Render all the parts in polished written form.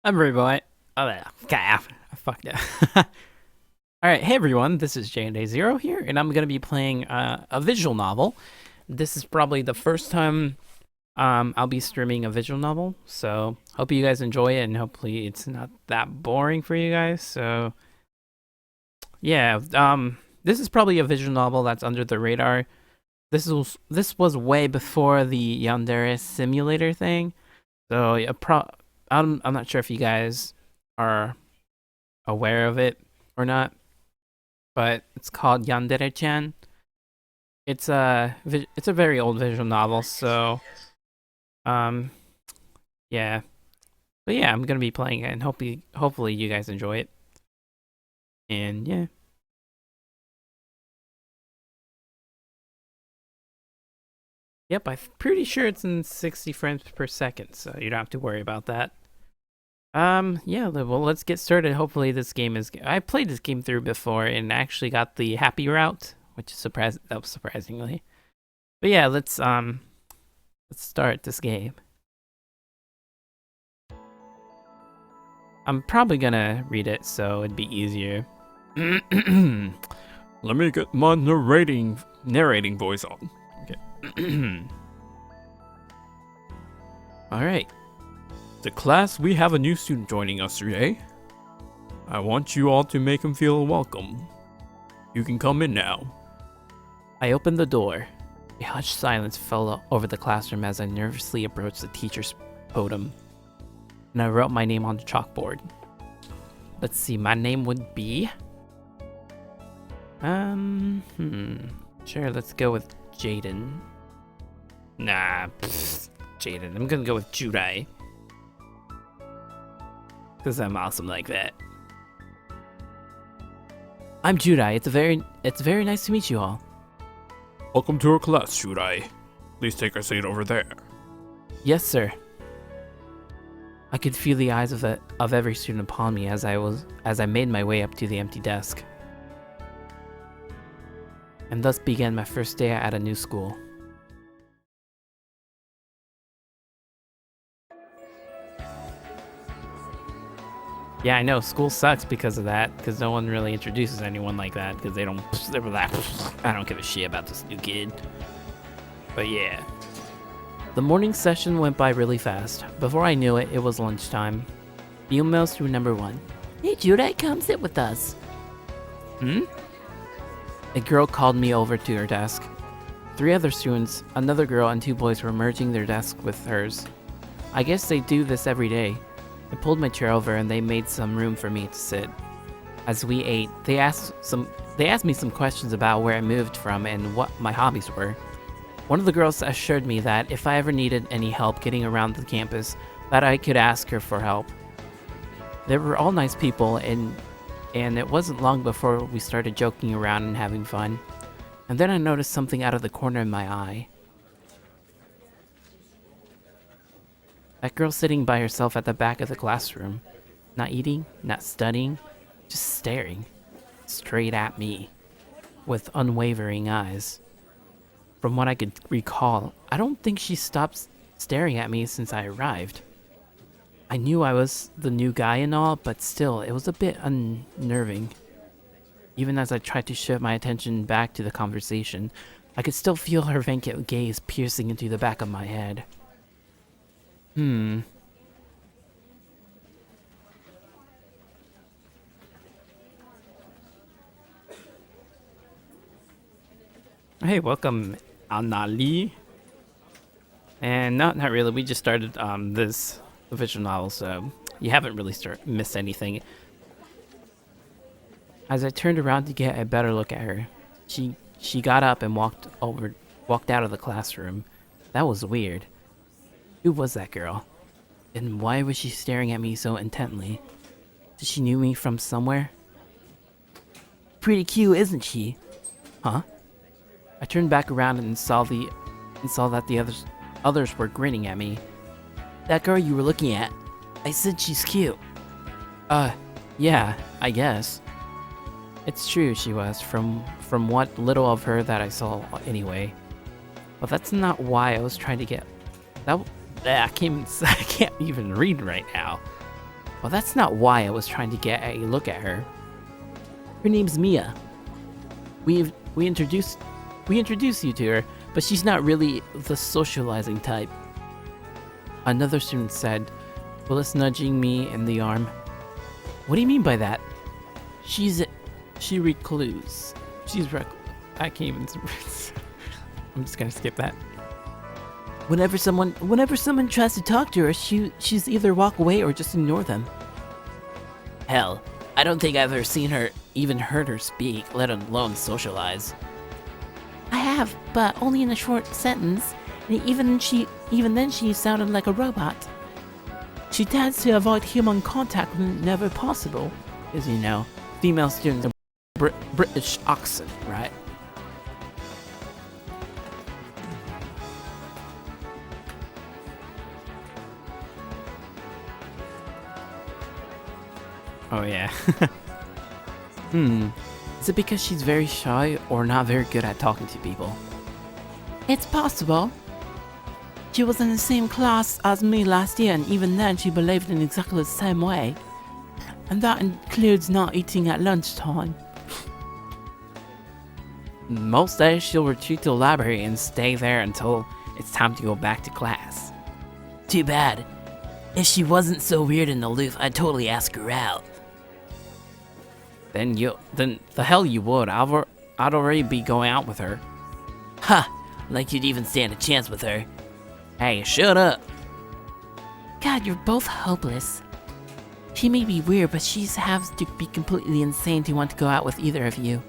Everybody. Oh, okay, I fucked it. Alright, hey everyone, this is Yandere here, and I'm going to be playing a visual novel. This is probably the first time I'll be streaming a visual novel, so hope you guys enjoy it, and hopefully it's not that boring for you guys. So, yeah, this is probably a visual novel that's under the radar. This was way before the Yandere simulator thing, so yeah, I'm not sure if you guys are aware of it or not, but it's called Yandere-chan. It's a very old visual novel, so um yeah. But yeah, I'm gonna be playing it, and hopefully you guys enjoy it. And yeah. Yep, I'm pretty sure it's in 60 frames per second, so you don't have to worry about that. Yeah, well, let's get started. Hopefully this game is... I played this game through before and actually got the happy route, which is surprisingly. But yeah, let's start this game. I'm probably gonna read it so it'd be easier. Let me get my narrating voice on. Okay. Alright. The class, we have a new student joining us today. I want you all to make him feel welcome. You can come in now. I opened the door. A hushed silence fell over the classroom as I nervously approached the teacher's podium, and I wrote my name on the chalkboard. Let's see, my name would be... Sure, let's go with Jaden. Nah, Jaden. I'm gonna go with Judai. Because I'm awesome like that. I'm Judai. It's very nice to meet you all. Welcome to our class, Judai. Please take a seat over there. Yes, sir. I could feel the eyes of every student upon me as I made my way up to the empty desk. And thus began my first day at a new school. Yeah, I know, school sucks because of that, because no one really introduces anyone like that, because they're like, I don't give a shit about this new kid. But yeah. The morning session went by really fast. Before I knew it, it was lunchtime. The emails through number 1. Hey Judai, come sit with us. A girl called me over to her desk. 3 other students, another girl and 2 boys were merging their desk with hers. I guess they do this every day. I pulled my chair over and they made some room for me to sit. As we ate, they asked me some questions about where I moved from and what my hobbies were. One of the girls assured me that if I ever needed any help getting around the campus, that I could ask her for help. They were all nice people, and it wasn't long before we started joking around and having fun. And then I noticed something out of the corner of my eye. That girl sitting by herself at the back of the classroom. Not eating, not studying, just staring. Straight at me. With unwavering eyes. From what I could recall, I don't think she stopped staring at me since I arrived. I knew I was the new guy and all, but still, it was a bit unnerving. Even as I tried to shift my attention back to the conversation, I could still feel her vacant gaze piercing into the back of my head. Hey, welcome, Anali. And not really. We just started this visual novel, so you haven't really missed anything. As I turned around to get a better look at her, she got up and walked out of the classroom. That was weird. Who was that girl? And why was she staring at me so intently? Did she knew me from somewhere? Pretty cute, isn't she? Huh? I turned back around and saw that the others were grinning at me. That girl you were looking at. I said she's cute. Yeah, I guess. It's true she was, from what little of her that I saw anyway. But that's not why I was trying to get... I can't even read right now. Well, that's not why I was trying to get a look at her. Her name's Mia. We introduced you to her, but she's not really the socializing type. Another student said, Willis nudging me in the arm. What do you mean by that? She recluse. I can't even. I'm just gonna skip that. Whenever someone tries to talk to her, she's either walk away or just ignore them. Hell, I don't think I've ever seen her, even heard her speak, let alone socialize. I have, but only in a short sentence, and even then she sounded like a robot. She tends to avoid human contact whenever possible. As you know, female students are British accent, right? Oh yeah. Is it because she's very shy or not very good at talking to people? It's possible. She was in the same class as me last year, and even then she behaved in exactly the same way. And that includes not eating at lunchtime. Most days she'll retreat to the library and stay there until it's time to go back to class. Too bad. If she wasn't so weird and aloof, I'd totally ask her out. Then the hell you would. I'd already be going out with her. Ha! Like you'd even stand a chance with her. Hey, shut up! God, you're both hopeless. She may be weird, but she has to be completely insane to want to go out with either of you.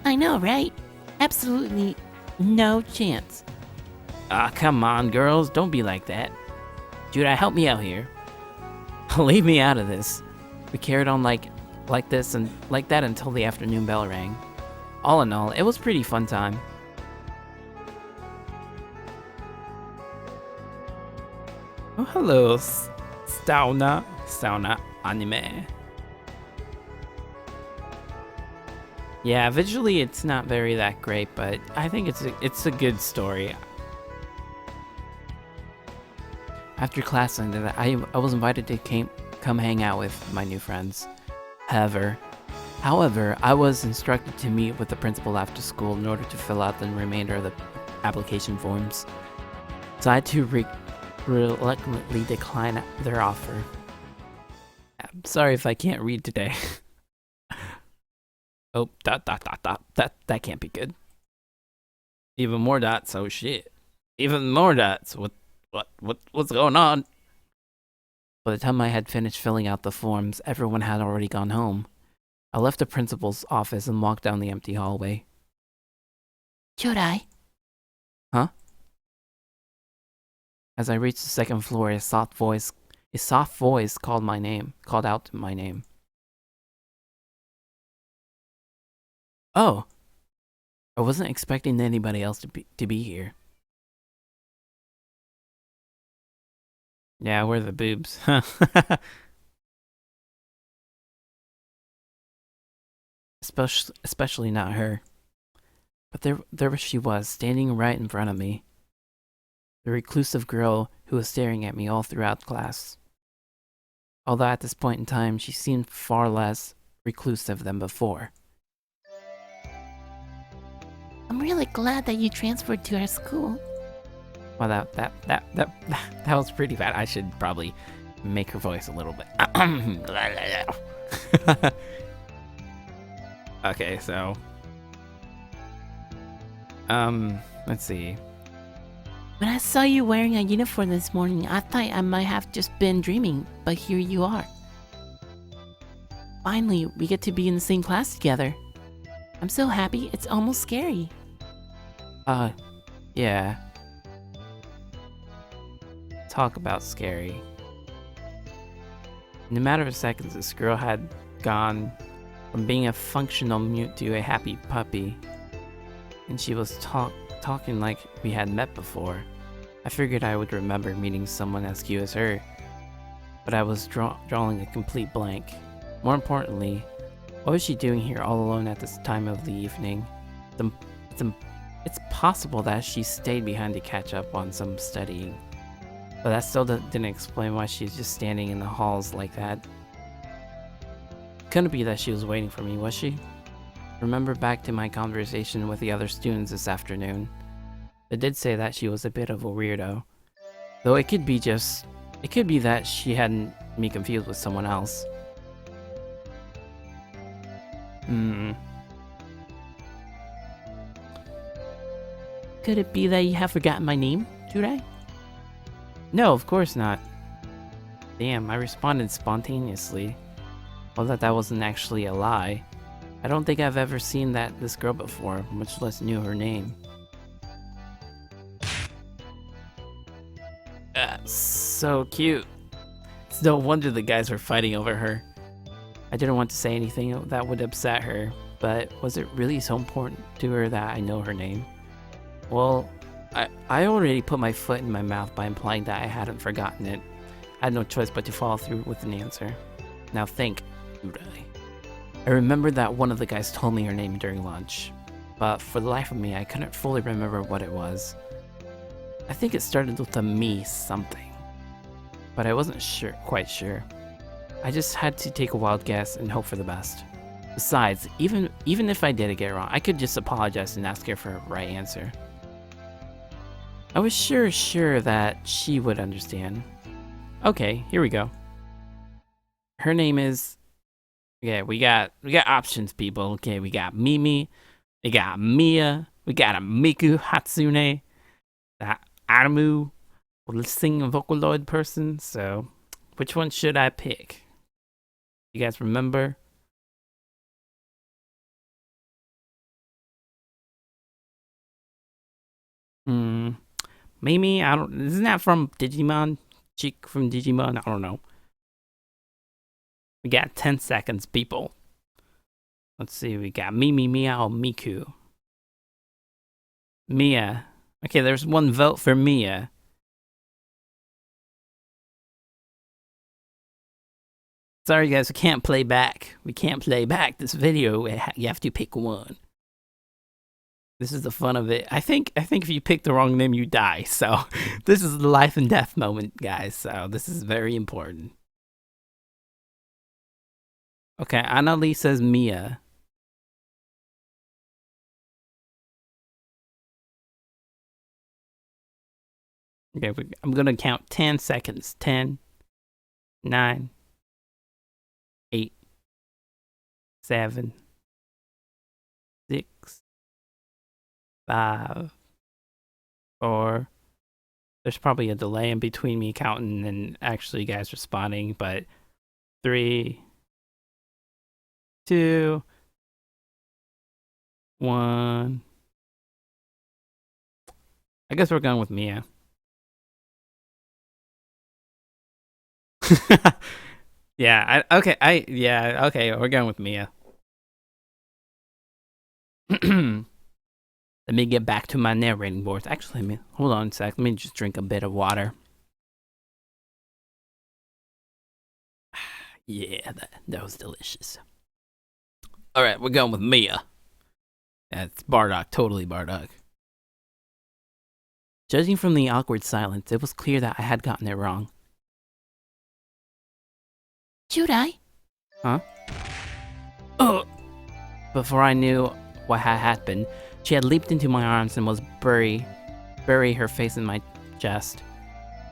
I know, right? Absolutely no chance. Ah, come on, girls. Don't be like that. Judah, help me out here. Leave me out of this. We carried on like this and like that until the afternoon bell rang. All in all, it was a pretty fun time. Oh, hello, Sauna anime. Yeah, visually it's not very that great, but I think it's a good story. After class ended, I was invited to come hang out with my new friends. However, I was instructed to meet with the principal after school in order to fill out the remainder of the application forms. So I had to reluctantly decline their offer. I'm sorry if I can't read today. Oh, ... That can't be good. Even more dots. Oh shit. Even more dots. What's going on? By the time I had finished filling out the forms, everyone had already gone home. I left the principal's office and walked down the empty hallway. Should I? Huh? As I reached the second floor, a soft voice called out my name. Oh, I wasn't expecting anybody else to be here. Yeah, where are the boobs? Especially not her. But there she was, standing right in front of me. The reclusive girl who was staring at me all throughout class. Although at this point in time, she seemed far less reclusive than before. I'm really glad that you transferred to our school. Well, that was pretty bad. I should probably make her voice a little bit. Okay, so let's see. When I saw you wearing a uniform this morning, I thought I might have just been dreaming, but here you are. Finally, we get to be in the same class together. I'm so happy, it's almost scary. Yeah. Talk about scary. In a matter of seconds, this girl had gone from being a functional mute to a happy puppy. And she was talking like we had met before. I figured I would remember meeting someone as cute as her. But I was drawing a complete blank. More importantly, what was she doing here all alone at this time of the evening? It's possible that she stayed behind to catch up on some studying. But that still didn't explain why she's just standing in the halls like that. Couldn't be that she was waiting for me, was she? Remember back to my conversation with the other students this afternoon. They did say that she was a bit of a weirdo. Though it could be that she had me confused with someone else. Could it be that you have forgotten my name, Jurei? No, of course not. Damn, I responded spontaneously. Well, that wasn't actually a lie. I don't think I've ever seen this girl before, much less knew her name. So cute. It's no wonder the guys were fighting over her. I didn't want to say anything that would upset her, but was it really so important to her that I know her name? Well, I already put my foot in my mouth by implying that I hadn't forgotten it. I had no choice but to follow through with an answer. Now think, Uday. I remembered that one of the guys told me her name during lunch, but for the life of me, I couldn't fully remember what it was. I think it started with a me something, but I wasn't quite sure. I just had to take a wild guess and hope for the best. Besides, even if I did get it wrong, I could just apologize and ask her for a right answer. I was sure that she would understand. Okay, here we go. Her name is... Yeah, we got options, people. Okay, we got Mimi, we got Mia, we got a Miku Hatsune, that Adamu, singing Vocaloid person. So, which one should I pick? You guys remember? Mimi, isn't that from Digimon? Chick from Digimon? I don't know. We got 10 seconds, people. Let's see, we got Mimi, Meow, Miku. Mia. Okay, there's one vote for Mia. Sorry guys, we can't play back. We can't play back this video. You have to pick one. This is the fun of it. I think if you pick the wrong name, you die. So this is the life and death moment, guys. So this is very important. Okay, Annalie says Mia. Okay, I'm gonna count 10 seconds. 10, 9, 8, 7, 6, 5, 4. There's probably a delay in between me counting and actually you guys responding, but 3, 2, 1. I guess we're going with Mia. Okay, we're going with Mia. Let me get back to my narrating boards. Actually, hold on a sec. Let me just drink a bit of water. Yeah, that was delicious. Alright, we're going with Mia. That's Bardock, totally Bardock. Judging from the awkward silence, it was clear that I had gotten it wrong. Should I? Huh? Oh! Before I knew what had happened, she had leaped into my arms and was bury her face in my chest.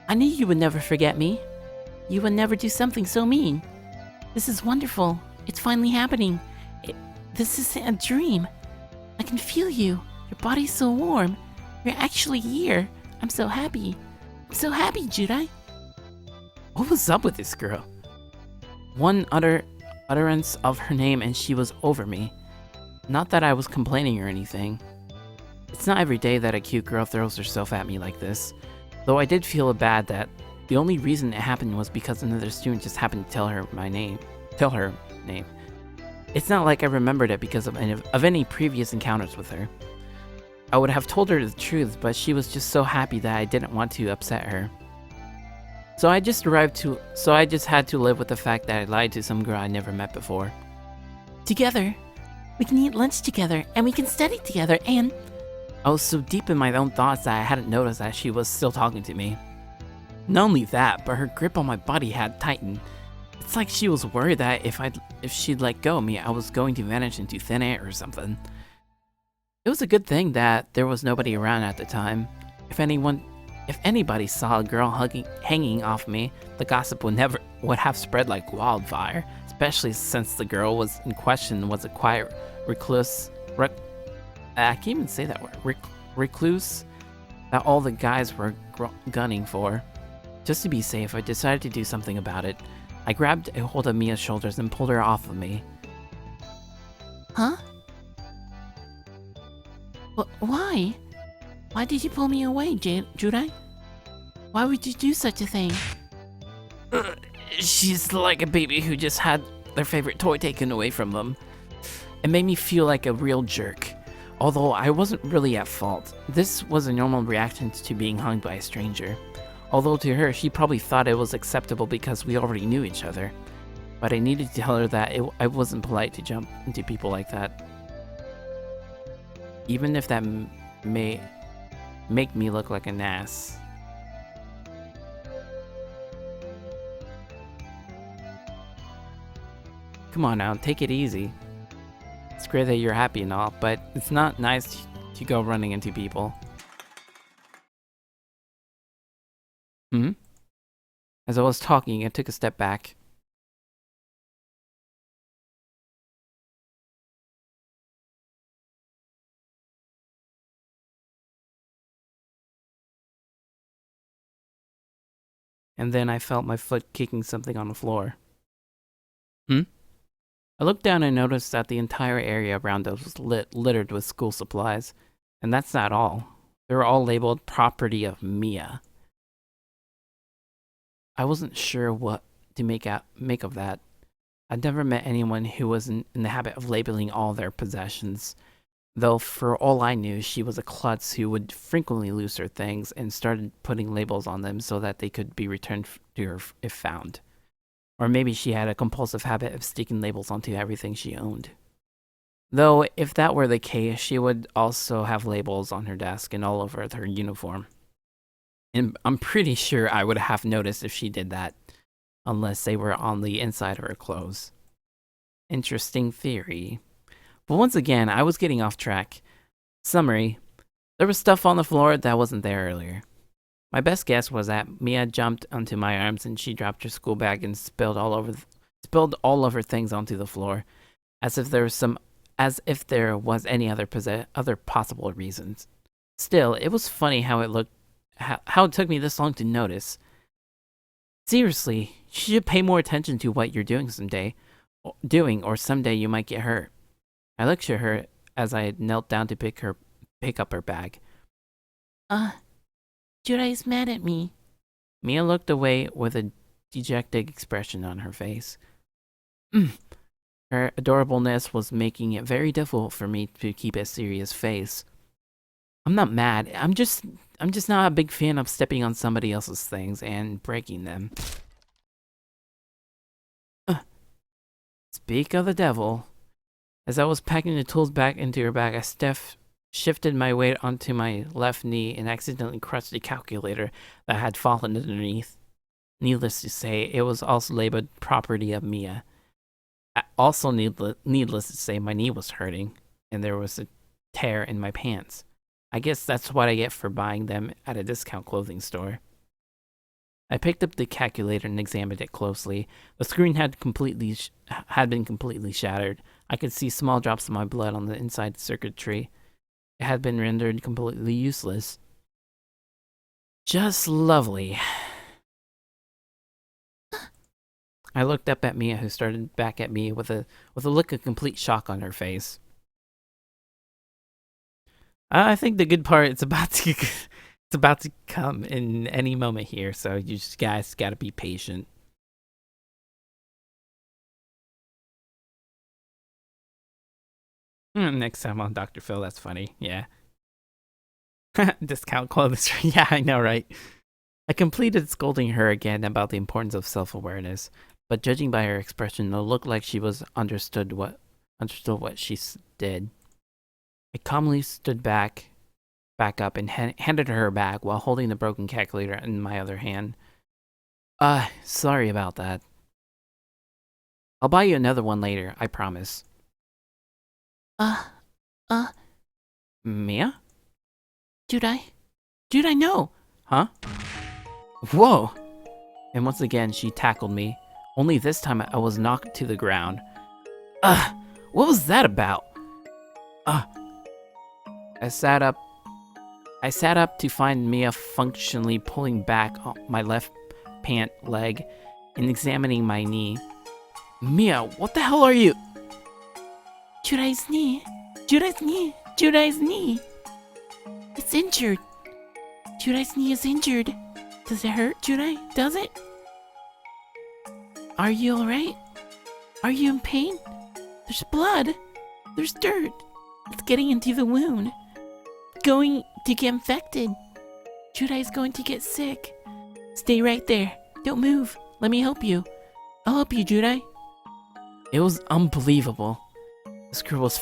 I knew you would never forget me. You would never do something so mean. This is wonderful. It's finally happening. This isn't a dream. I can feel you. Your body's so warm. You're actually here. I'm so happy. I'm so happy, Judai. What was up with this girl? One utterance of her name and she was over me. Not that I was complaining or anything. It's not every day that a cute girl throws herself at me like this. Though I did feel bad that the only reason it happened was because another student just happened to tell her name. It's not like I remembered it because of any previous encounters with her. I would have told her the truth, but she was just so happy that I didn't want to upset her. So I just had to live with the fact that I lied to some girl I never met before. Together, we can eat lunch together, and we can study together, and... I was so deep in my own thoughts that I hadn't noticed that she was still talking to me. Not only that, but her grip on my body had tightened. It's like she was worried that if she'd let go of me, I was going to vanish into thin air or something. It was a good thing that there was nobody around at the time. If anybody saw a girl hanging off me, the gossip would have spread like wildfire. Especially since the girl was in question was a quiet recluse. I can't even say that word. Recluse that all the guys were gunning for. Just to be safe, I decided to do something about it. I grabbed a hold of Mia's shoulders and pulled her off of me. Huh? Why? Why did you pull me away, Judai? Why would you do such a thing? She's like a baby who just had their favorite toy taken away from them. It made me feel like a real jerk. Although I wasn't really at fault. This was a normal reaction to being hung by a stranger. Although to her, she probably thought it was acceptable because we already knew each other. But I needed to tell her that I wasn't polite to jump into people like that. Even if that may make me look like an ass. Come on now, take it easy. It's great that you're happy and all, but it's not nice to go running into people. As I was talking, I took a step back. And then I felt my foot kicking something on the floor. I looked down and noticed that the entire area around us was littered with school supplies. And that's not all. They were all labeled property of Mia. I wasn't sure what to make of that. I'd never met anyone who was in the habit of labeling all their possessions. Though for all I knew, she was a klutz who would frequently lose her things and started putting labels on them so that they could be returned to her if found. Or maybe she had a compulsive habit of sticking labels onto everything she owned. Though, if that were the case, she would also have labels on her desk and all over her uniform. And I'm pretty sure I would have noticed if she did that, unless they were on the inside of her clothes. Interesting theory. But once again, I was getting off track. Summary: there was stuff on the floor that wasn't there earlier. My best guess was that Mia jumped onto my arms and she dropped her school bag and spilled all of her things onto the floor, as if there was any other possible reasons. Still, it was funny how it took me this long to notice. Seriously, you should pay more attention to what you're doing or someday you might get hurt. I looked at her as I knelt down to pick up her bag. Jurai's mad at me. Mia looked away with a dejected expression on her face. Her adorableness was making it very difficult for me to keep a serious face. I'm not mad. I'm just not a big fan of stepping on somebody else's things and breaking them. Speak of the devil. As I was packing the tools back into her bag, I shifted my weight onto my left knee and accidentally crushed the calculator that had fallen underneath. Needless to say, it was also labeled property of Mia. Also, needless to say, my knee was hurting, and there was a tear in my pants. I guess that's what I get for buying them at a discount clothing store. I picked up the calculator and examined it closely. The screen had been completely shattered. I could see small drops of my blood on the inside circuitry. It had been rendered completely useless. Just lovely. I looked up at Mia, who started back at me with a look of complete shock on her face. I think the good part it's about to come in any moment here, so you guys gotta be patient. Next time on Dr. Phil, that's funny. Yeah. Discount clothes. Yeah, I know, right? I completed scolding her again about the importance of self-awareness, but judging by her expression, it looked like she understood what she did. I calmly stood back up and handed her her bag while holding the broken calculator in my other hand. Sorry about that. I'll buy you another one later, I promise. Uh, uh, Mia? Judai? Judai, no! Huh? Whoa! And once again, she tackled me. Only this time I was knocked to the ground. Ugh! What was that about? Ugh! I sat up. I sat up to find Mia functionally pulling back my left pant leg and examining my knee. Mia, what the hell are you? Judai's knee. Judai's knee. Judai's knee. It's injured. Judai's knee is injured. Does it hurt, Judai? Does it? Are you alright? Are you in pain? There's blood. There's dirt. It's getting into the wound. Going to get infected. Judai's going to get sick. Stay right there. Don't move. Let me help you. I'll help you, Judai. It was unbelievable. This girl was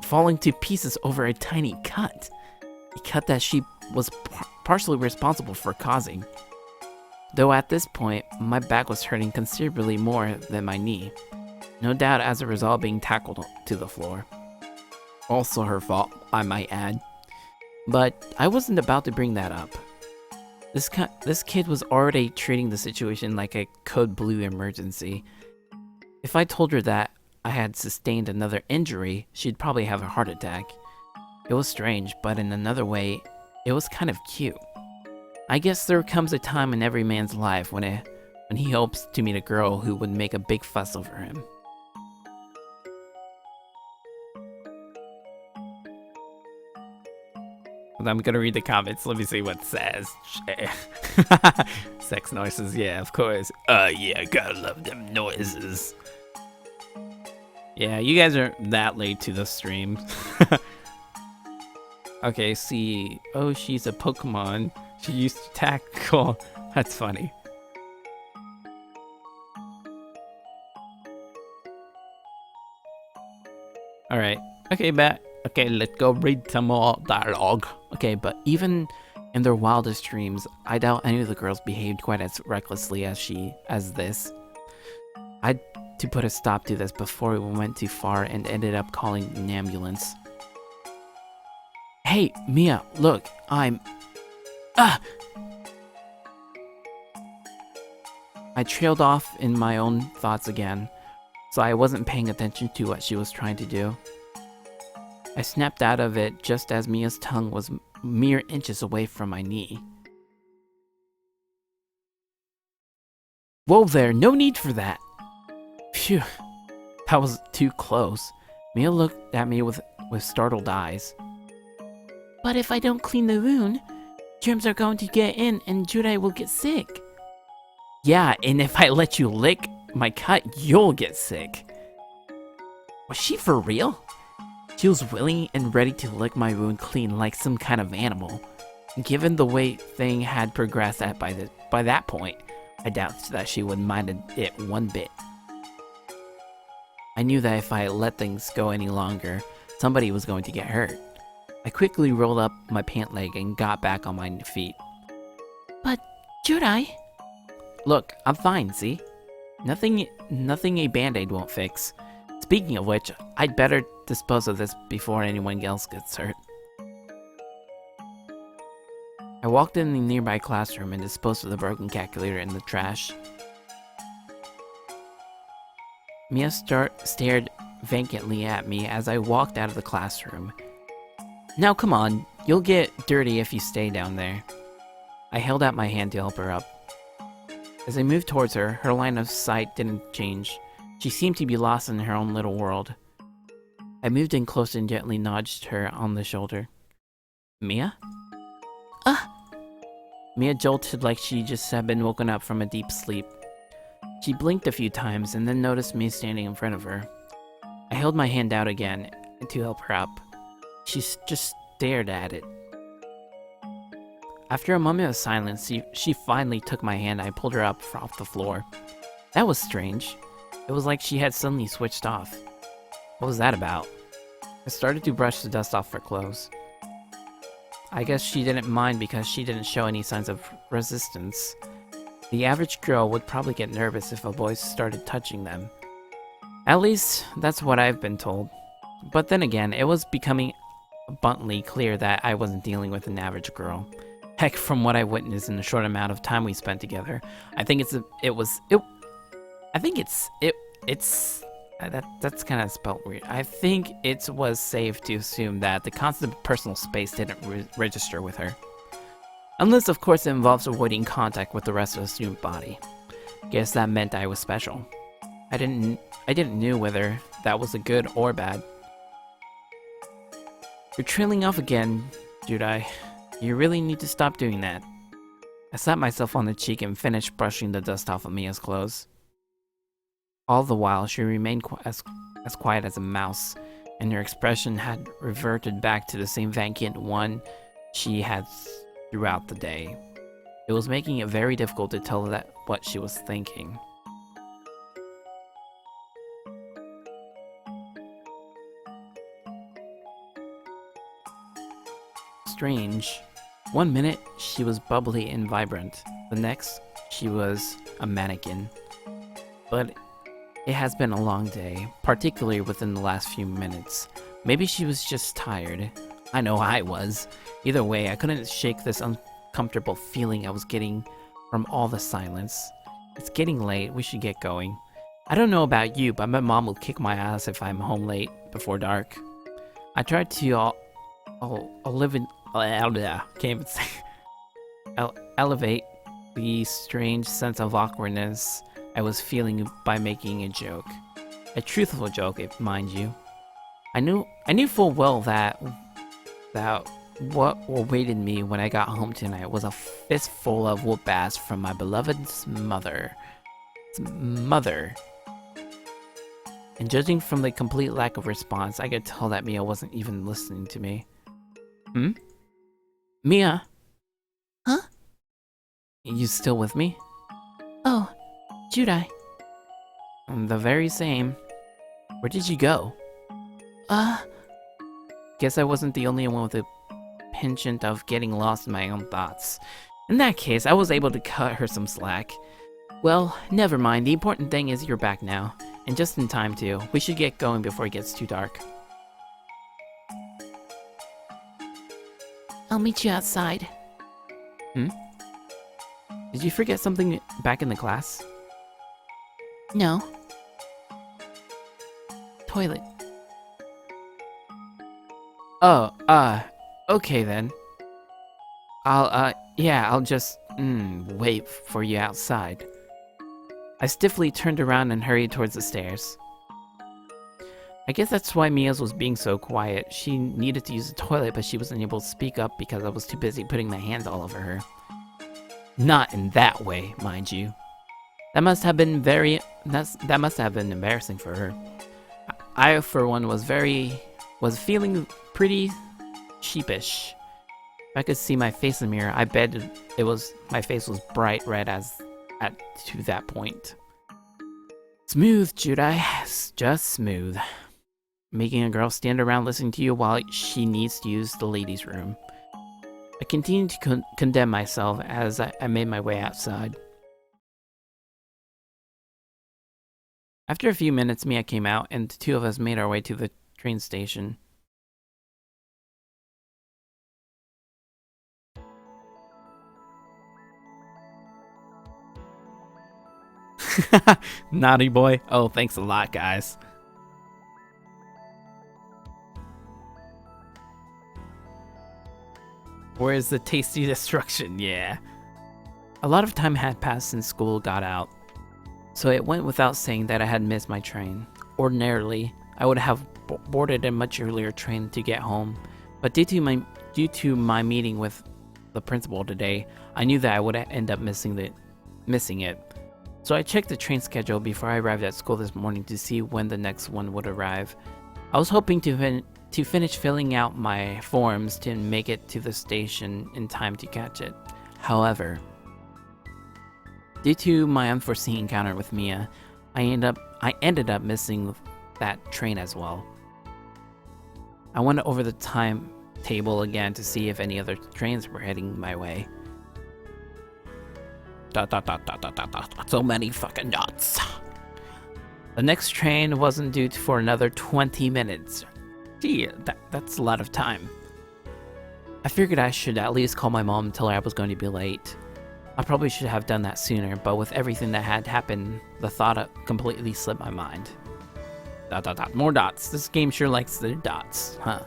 falling to pieces over a tiny cut. A cut that she was partially responsible for causing. Though at this point, my back was hurting considerably more than my knee. No doubt as a result of being tackled to the floor. Also her fault, I might add. But I wasn't about to bring that up. This kid was already treating the situation like a code blue emergency. If I told her that I had sustained another injury, she'd probably have a heart attack. It was strange, but in another way, it was kind of cute. I guess there comes a time in every man's life when he hopes to meet a girl who would make a big fuss over him. I'm gonna read the comments. Let me see what it says. Sex noises, yeah, of course. Yeah, gotta love them noises. Yeah, you guys are that late to the stream. Okay, see. Oh, she's a Pokemon. She used to tackle. That's funny. Alright. Okay, okay, let's go read some more dialogue. Okay, but even in their wildest dreams, I doubt any of the girls behaved quite as recklessly as this. I had to put a stop to this before we went too far and ended up calling an ambulance. Hey, Mia, look, I'm... Ah! I trailed off in my own thoughts again, so I wasn't paying attention to what she was trying to do. I snapped out of it just as Mia's tongue was mere inches away from my knee. Whoa there, no need for that! Phew, that was too close. Mia looked at me with startled eyes. But if I don't clean the wound, germs are going to get in and Judai will get sick. Yeah, and if I let you lick my cut, you'll get sick. Was she for real? She was willing and ready to lick my wound clean like some kind of animal. Given the way thing had progressed by that point, I doubt that she would mind it one bit. I knew that if I let things go any longer, somebody was going to get hurt. I quickly rolled up my pant leg and got back on my feet. But, Judai... Look, I'm fine, see? Nothing a band-aid won't fix. Speaking of which, I'd better dispose of this before anyone else gets hurt. I walked in the nearby classroom and disposed of the broken calculator in the trash. Mia stared vacantly at me as I walked out of the classroom. Now come on, you'll get dirty if you stay down there. I held out my hand to help her up. As I moved towards her, her line of sight didn't change. She seemed to be lost in her own little world. I moved in close and gently nudged her on the shoulder. Mia? Mia jolted like she just had been woken up from a deep sleep. She blinked a few times and then noticed me standing in front of her. I held my hand out again to help her up. She just stared at it. After a moment of silence, she finally took my hand and I pulled her up off the floor. That was strange. It was like she had suddenly switched off. What was that about? I started to brush the dust off her clothes. I guess she didn't mind because she didn't show any signs of resistance. The average girl would probably get nervous if a boy started touching them. At least, that's what I've been told. But then again, it was becoming abundantly clear that I wasn't dealing with an average girl. Heck, from what I witnessed in the short amount of time we spent together, I think that's kind of spelled weird. I think it was safe to assume that the constant personal space didn't register with her. Unless, of course, it involves avoiding contact with the rest of the student body. Guess that meant I was special. I didn't know whether that was a good or bad. You're trailing off again, Judai. You really need to stop doing that. I slapped myself on the cheek and finished brushing the dust off of Mia's clothes. All the while, she remained as quiet as a mouse, and her expression had reverted back to the same vacant one she had throughout the day. It was making it very difficult to tell that what she was thinking. Strange. One minute, she was bubbly and vibrant. The next, she was a mannequin. But it has been a long day, particularly within the last few minutes. Maybe she was just tired. I know I was. Either way, I couldn't shake this uncomfortable feeling I was getting from all the silence. It's getting late, we should get going. I don't know about you, but my mom will kick my ass if I'm home late before dark. I tried to elevate the strange sense of awkwardness I was feeling by making a joke. A truthful joke, mind you. I knew full well that what awaited me when I got home tonight was a fistful of whoop ass from my beloved's mother. And judging from the complete lack of response, I could tell that Mia wasn't even listening to me. Mia? Huh? You still with me? Oh, Judai. The very same. Where did you go? Guess I wasn't the only one with a penchant of getting lost in my own thoughts. In that case, I was able to cut her some slack. Well, never mind. The important thing is you're back now. And just in time, too. We should get going before it gets too dark. I'll meet you outside. Did you forget something back in the class? No. Toilet. Oh, okay then. I'll just, wait for you outside. I stiffly turned around and hurried towards the stairs. I guess that's why Mia's was being so quiet. She needed to use the toilet, but she wasn't able to speak up because I was too busy putting my hands all over her. Not in that way, mind you. That must have been embarrassing for her. I, for one, was feeling pretty sheepish. If I could see my face in the mirror, I bet my face was bright red to that point. Smooth, Judai. Just smooth. Making a girl stand around listening to you while she needs to use the ladies' room. I continued to condemn myself as I made my way outside. After a few minutes, Mia came out, and the two of us made our way to the train station. Naughty boy. Oh, thanks a lot, guys. Where's the tasty destruction? Yeah. A lot of time had passed since school got out, so it went without saying that I had missed my train. Ordinarily, I would have boarded a much earlier train to get home, but due to my meeting with the principal today, I knew that I would end up missing it. So I checked the train schedule before I arrived at school this morning to see when the next one would arrive. I was hoping to finish filling out my forms to make it to the station in time to catch it. However, due to my unforeseen encounter with Mia, I ended up missing that train as well. I went over the timetable again to see if any other trains were heading my way. So many fucking dots. The next train wasn't due for another 20 minutes. Gee, that's a lot of time. I figured I should at least call my mom and tell her I was going to be late. I probably should have done that sooner, but with everything that had happened, the thought completely slipped my mind. More dots. This game sure likes the dots, huh?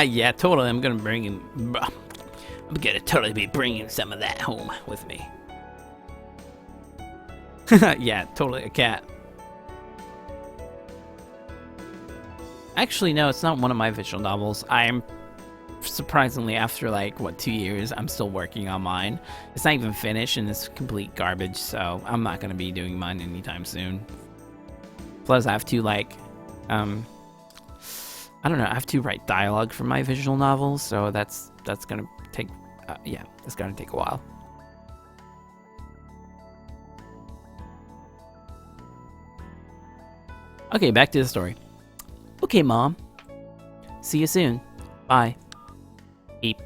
Yeah, totally. I'm gonna totally be bringing some of that home with me. Yeah, totally a cat. Actually, no, it's not one of my visual novels. I'm surprisingly, after like, 2 years, I'm still working on mine. It's not even finished and it's complete garbage, so I'm not gonna be doing mine anytime soon. Plus, I have to like, I don't know, I have to write dialogue for my visual novels, so that's gonna take, yeah, it's gonna take a while. Okay, back to the story. Okay, Mom. See you soon. Bye. Beep.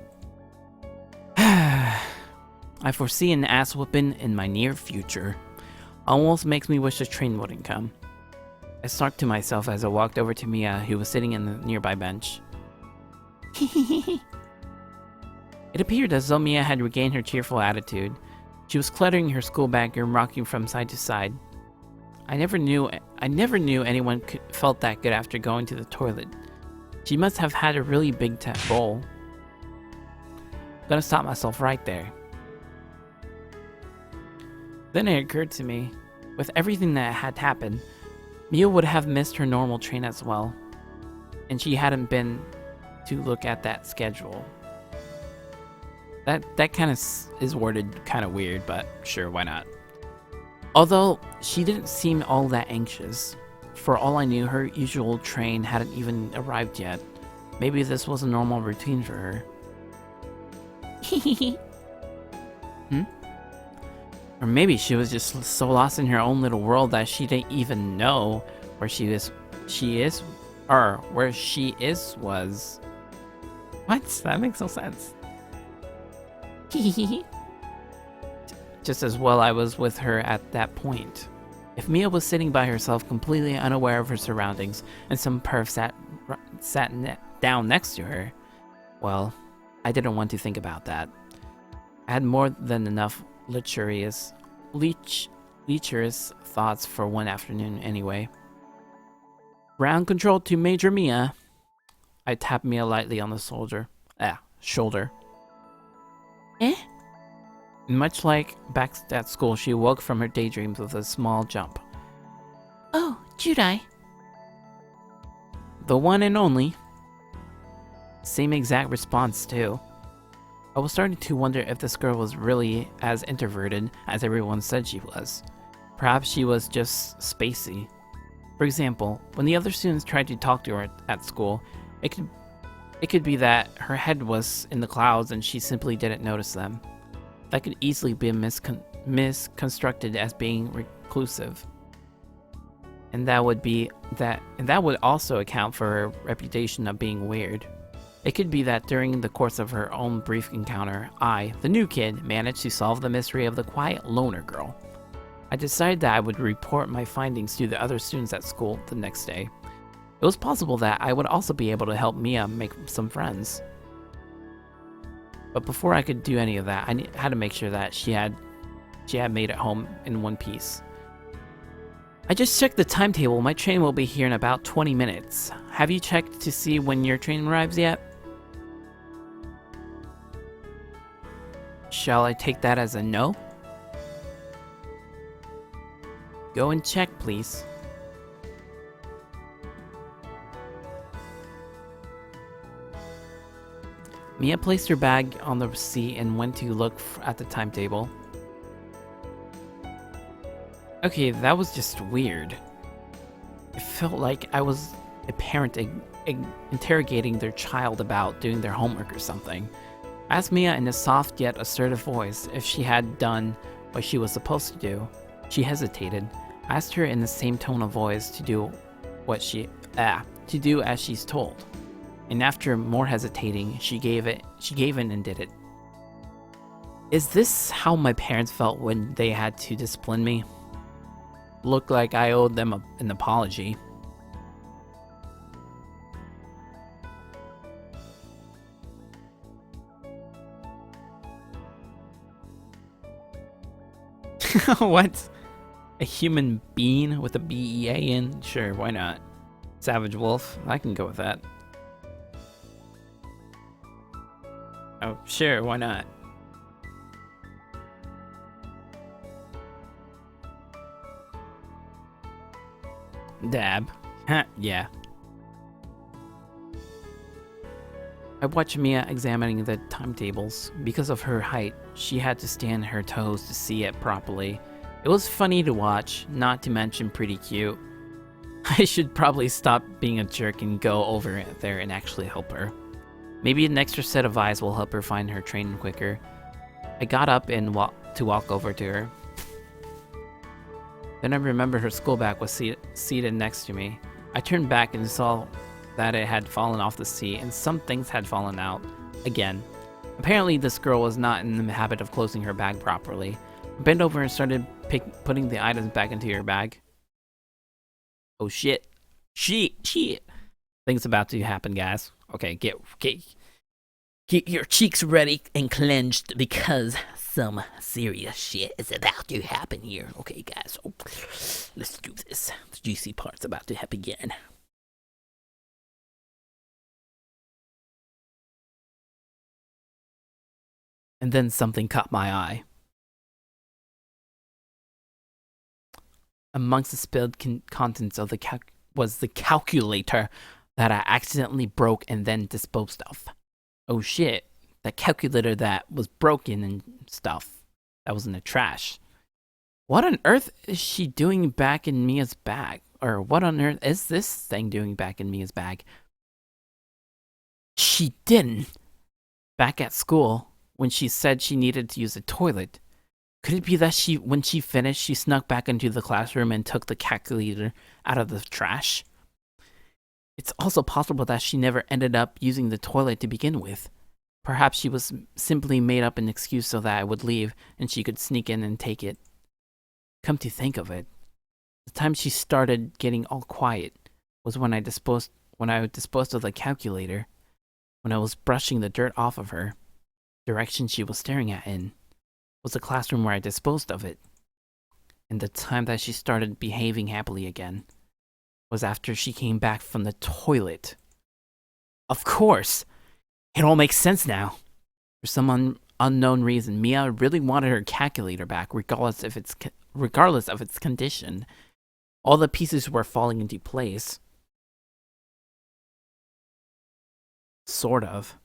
I foresee an ass whooping in my near future. Almost makes me wish the train wouldn't come. I snarked to myself as I walked over to Mia, who was sitting in the nearby bench. It appeared as though Mia had regained her cheerful attitude. She was cluttering her school bag and rocking from side to side. I never knew anyone felt that good after going to the toilet. She must have had a really big bowl. Gonna stop myself right there. Then it occurred to me, with everything that had happened, Mia would have missed her normal train as well, and she hadn't been to look at that schedule. That kind of is worded kind of weird, but sure, why not? Although, she didn't seem all that anxious. For all I knew, her usual train hadn't even arrived yet. Maybe this was a normal routine for her. Or maybe she was just so lost in her own little world that she didn't even know where she is. What? That makes no sense. Just as well I was with her at that point. If Mia was sitting by herself, completely unaware of her surroundings, and some perv sat down next to her, well, I didn't want to think about that. I had more than enough lecherous thoughts for one afternoon anyway. Ground control to Major Mia. I tapped Mia lightly on the shoulder. Eh? Much like back at school, she woke from her daydreams with a small jump. Oh, Judai. The one and only. Same exact response, too. I was starting to wonder if this girl was really as introverted as everyone said she was. Perhaps she was just spacey. For example, when the other students tried to talk to her at school, it could be that her head was in the clouds and she simply didn't notice them. That could easily be misconstructed as being reclusive. And that would also account for her reputation of being weird. It could be that during the course of her own brief encounter, I, the new kid, managed to solve the mystery of the quiet loner girl. I decided that I would report my findings to the other students at school the next day. It was possible that I would also be able to help Mia make some friends. But before I could do any of that, I had to make sure that she had made it home in one piece. I just checked the timetable. My train will be here in about 20 minutes. Have you checked to see when your train arrives yet? Shall I take that as a no? Go and check, please. Mia placed her bag on the seat and went to look at the timetable. Okay, that was just weird. It felt like I was a parent interrogating their child about doing their homework or something. I asked Mia in a soft yet assertive voice if she had done what she was supposed to do. She hesitated. I asked her in the same tone of voice to do as she's told. and after more hesitating, she gave in and did it. Is this how my parents felt when they had to discipline me? Looked like I owed them an apology. What? A human being with a BEA in? Sure, why not? Savage Wolf, I can go with that. Oh, sure, why not? Dab. Yeah. I watched Mia examining the timetables. Because of her height, she had to stand on her toes to see it properly. It was funny to watch, not to mention pretty cute. I should probably stop being a jerk and go over there and actually help her. Maybe an extra set of eyes will help her find her train quicker. I got up and walk over to her. Then I remembered her school bag was seated next to me. I turned back and saw that it had fallen off the seat and some things had fallen out. Again. Apparently this girl was not in the habit of closing her bag properly. I bent over and started putting the items back into her bag. Oh shit. Shit. Things about to happen, guys. Okay, get your cheeks ready and clenched because some serious shit is about to happen here. Okay, guys. Oh, let's do this. The juicy part's about to happen again. And then something caught my eye. Amongst the spilled contents of was the calculator that I accidentally broke and then disposed of. Oh shit, that calculator that was broken and stuff. That was in the trash. What on earth is she doing back in Mia's bag? Or what on earth is this thing doing back in Mia's bag? She didn't. Back at school, when she said she needed to use the toilet, could it be that when she finished, she snuck back into the classroom and took the calculator out of the trash? It's also possible that she never ended up using the toilet to begin with. Perhaps she was simply made up an excuse so that I would leave and she could sneak in and take it. Come to think of it, the time she started getting all quiet was when I disposed of the calculator, when I was brushing the dirt off of her. The direction she was staring at was the classroom where I disposed of it. And the time that she started behaving happily again was after she came back from the toilet. Of course! It all makes sense now. For some unknown reason, Mia really wanted her calculator back, regardless of its condition. All the pieces were falling into place. Sort of.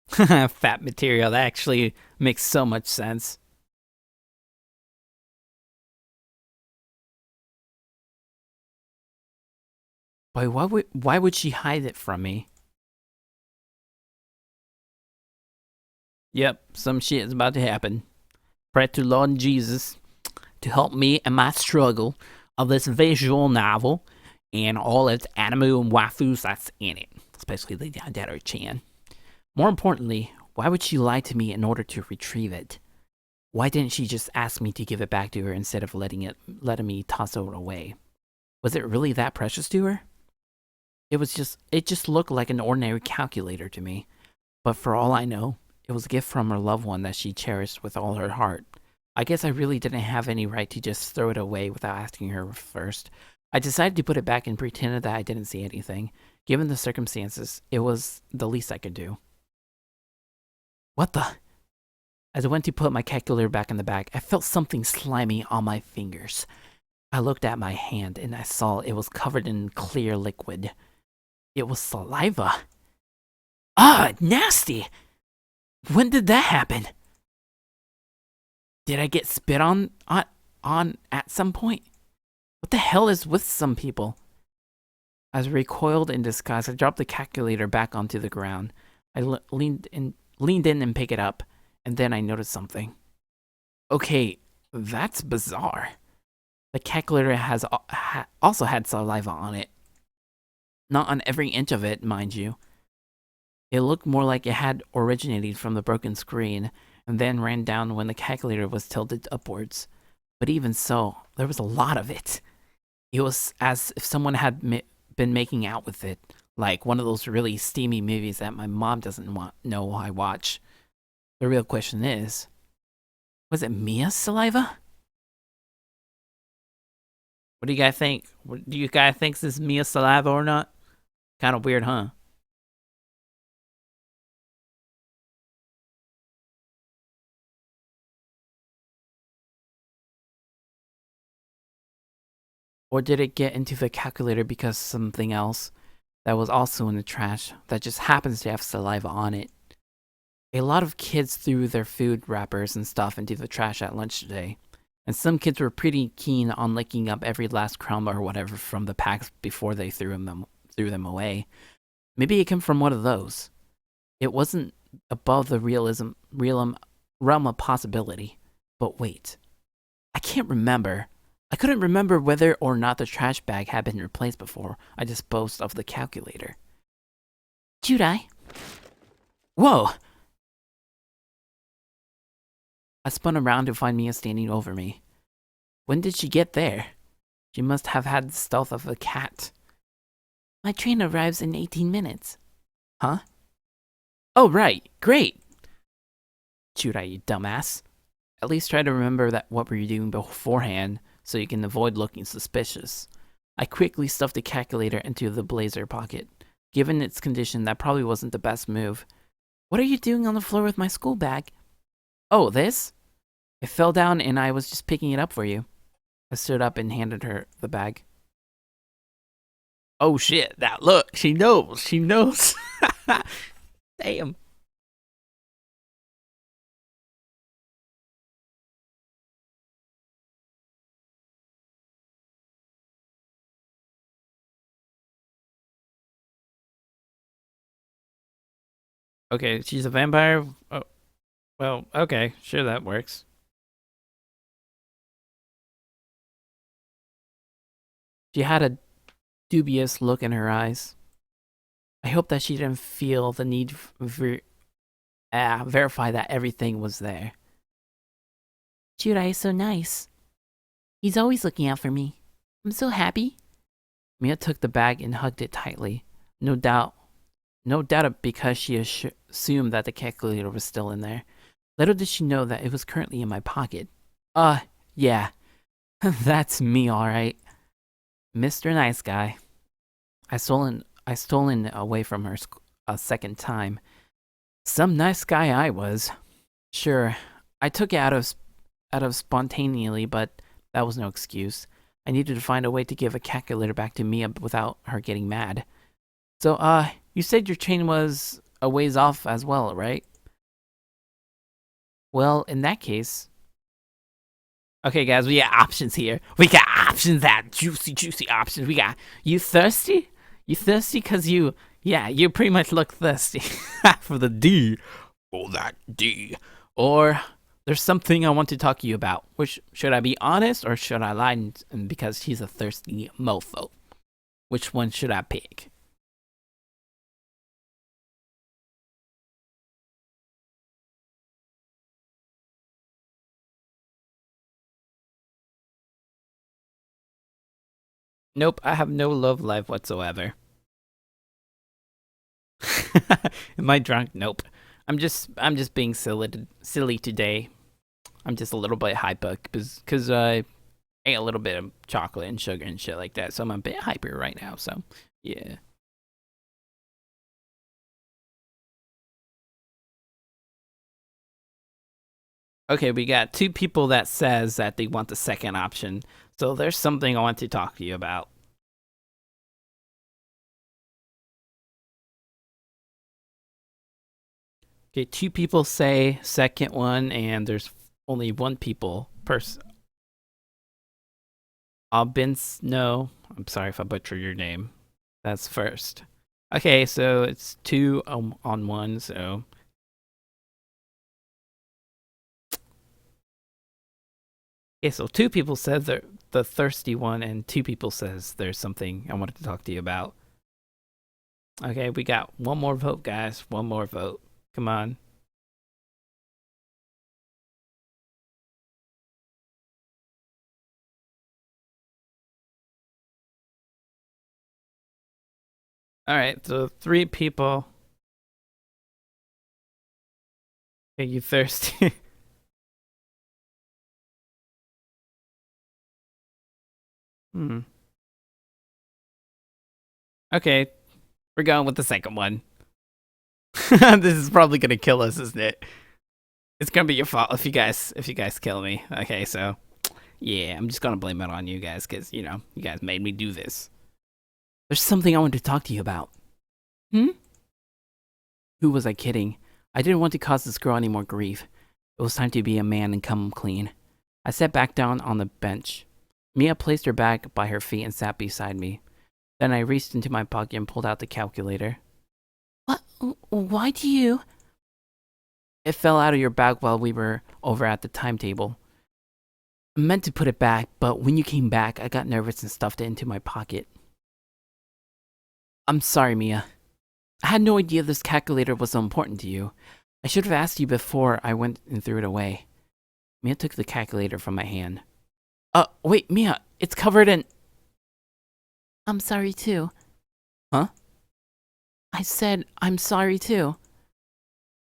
Fat material, that actually makes so much sense. But why would she hide it from me? Yep, some shit is about to happen. Pray to Lord Jesus to help me in my struggle of this visual novel and all its anime and waifus that's in it, especially the Yandere Chan. More importantly, why would she lie to me in order to retrieve it? Why didn't she just ask me to give it back to her instead of letting me toss it away? Was it really that precious to her? It just looked like an ordinary calculator to me. But for all I know, it was a gift from her loved one that she cherished with all her heart. I guess I really didn't have any right to just throw it away without asking her first. I decided to put it back and pretended that I didn't see anything. Given the circumstances, it was the least I could do. What the? As I went to put my calculator back in the bag, I felt something slimy on my fingers. I looked at my hand and I saw it was covered in clear liquid. It was saliva. Ah, nasty! When did that happen? Did I get spit on at some point? What the hell is with some people? As I recoiled in disgust, I dropped the calculator back onto the ground. I leaned in and picked it up, and then I noticed something. Okay, that's bizarre. The calculator has also had saliva on it. Not on every inch of it, mind you. It looked more like it had originated from the broken screen and then ran down when the calculator was tilted upwards. But even so, there was a lot of it. It was as if someone had been making out with it, like one of those really steamy movies that my mom doesn't know I watch. The real question is, was it Mia's saliva? What do you guys think? Do you guys think this is Mia's saliva or not? Kind of weird, huh? Or did it get into the calculator because something else that was also in the trash that just happens to have saliva on it? A lot of kids threw their food wrappers and stuff into the trash at lunch today, and some kids were pretty keen on licking up every last crumb or whatever from the packs before they threw them away. Maybe it came from one of those. It wasn't above the realm of possibility. But wait, I can't remember. I couldn't remember whether or not the trash bag had been replaced before I disposed of the calculator. Judai. Whoa! I spun around to find Mia standing over me. When did she get there? She must have had the stealth of a cat. My train arrives in 18 minutes. Huh? Oh, right. Great. Churai, you dumbass. At least try to remember that what were you doing beforehand so you can avoid looking suspicious. I quickly stuffed the calculator into the blazer pocket. Given its condition, that probably wasn't the best move. What are you doing on the floor with my school bag? Oh, this? It fell down and I was just picking it up for you. I stood up and handed her the bag. Oh shit, that look, she knows. Damn. Okay, she's a vampire. Oh, well, okay, sure that works. She had a dubious look in her eyes. I hope that she didn't feel the need to verify that everything was there. Judai is so nice. He's always looking out for me. I'm so happy. Mia took the bag and hugged it tightly. No doubt because she assumed that the calculator was still in there. Little did she know that it was currently in my pocket. Yeah. That's me, alright. Mr. Nice Guy. I stolen away from her a second time. Some nice guy I was. Sure, I took it out of spontaneously, but that was no excuse. I needed to find a way to give a calculator back to Mia without her getting mad. So, you said your train was a ways off as well, right? Well, in that case... Okay, guys, we got options here. We got options, that juicy options. We got, you thirsty? You thirsty because you pretty much look thirsty. For the D. Oh, that D. Or, there's something I want to talk to you about. Which, should I be honest or should I lie because he's a thirsty mofo? Which one should I pick? Nope, I have no love life whatsoever. Am I drunk? Nope. I'm just being silly today. I'm just a little bit hyper because I ate a little bit of chocolate and sugar and shit like that, so I'm a bit hyper right now. So yeah. Okay, we got two people that says that they want the second option. So there's something I want to talk to you about. Okay, two people say second one, and there's only one people person. No, I'm sorry if I butcher your name. That's first. Okay, so it's two on one. So okay, so two people said they're the thirsty one, and two people says there's something I wanted to talk to you about. Okay, we got one more vote, guys. One more vote. Come on. All right, so 3 people. Are you thirsty? Hmm. Okay, we're going with the second one. This is probably gonna kill us, isn't it? It's gonna be your fault if you guys kill me. Okay, so yeah, I'm just gonna blame it on you guys because you guys made me do this. There's something I wanted to talk to you about. Hmm? Who was I kidding? I didn't want to cause this girl any more grief. It was time to be a man and come clean. I sat back down on the bench. Mia placed her bag by her feet and sat beside me. Then I reached into my pocket and pulled out the calculator. What? Why do you? It fell out of your bag while we were over at the timetable. I meant to put it back, but when you came back, I got nervous and stuffed it into my pocket. I'm sorry, Mia. I had no idea this calculator was so important to you. I should have asked you before I went and threw it away. Mia took the calculator from my hand. Wait, Mia, it's covered in... I'm sorry too. Huh? I said I'm sorry too.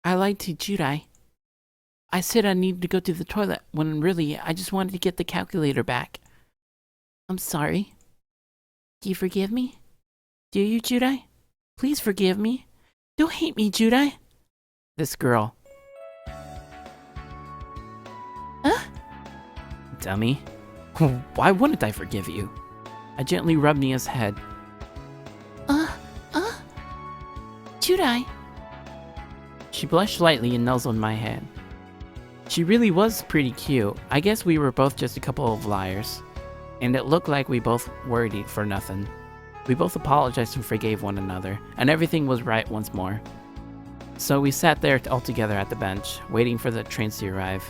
I lied to Judai. I said I needed to go to the toilet when really I just wanted to get the calculator back. I'm sorry. Do you forgive me? Do you, Judai? Please forgive me. Don't hate me, Judai. This girl. Huh? Dummy. Why wouldn't I forgive you? I gently rubbed Mia's head. Judai. She blushed slightly and nuzzled my head. She really was pretty cute. I guess we were both just a couple of liars. And it looked like we both worried for nothing. We both apologized and forgave one another, and everything was right once more. So we sat there all together at the bench, waiting for the trains to arrive.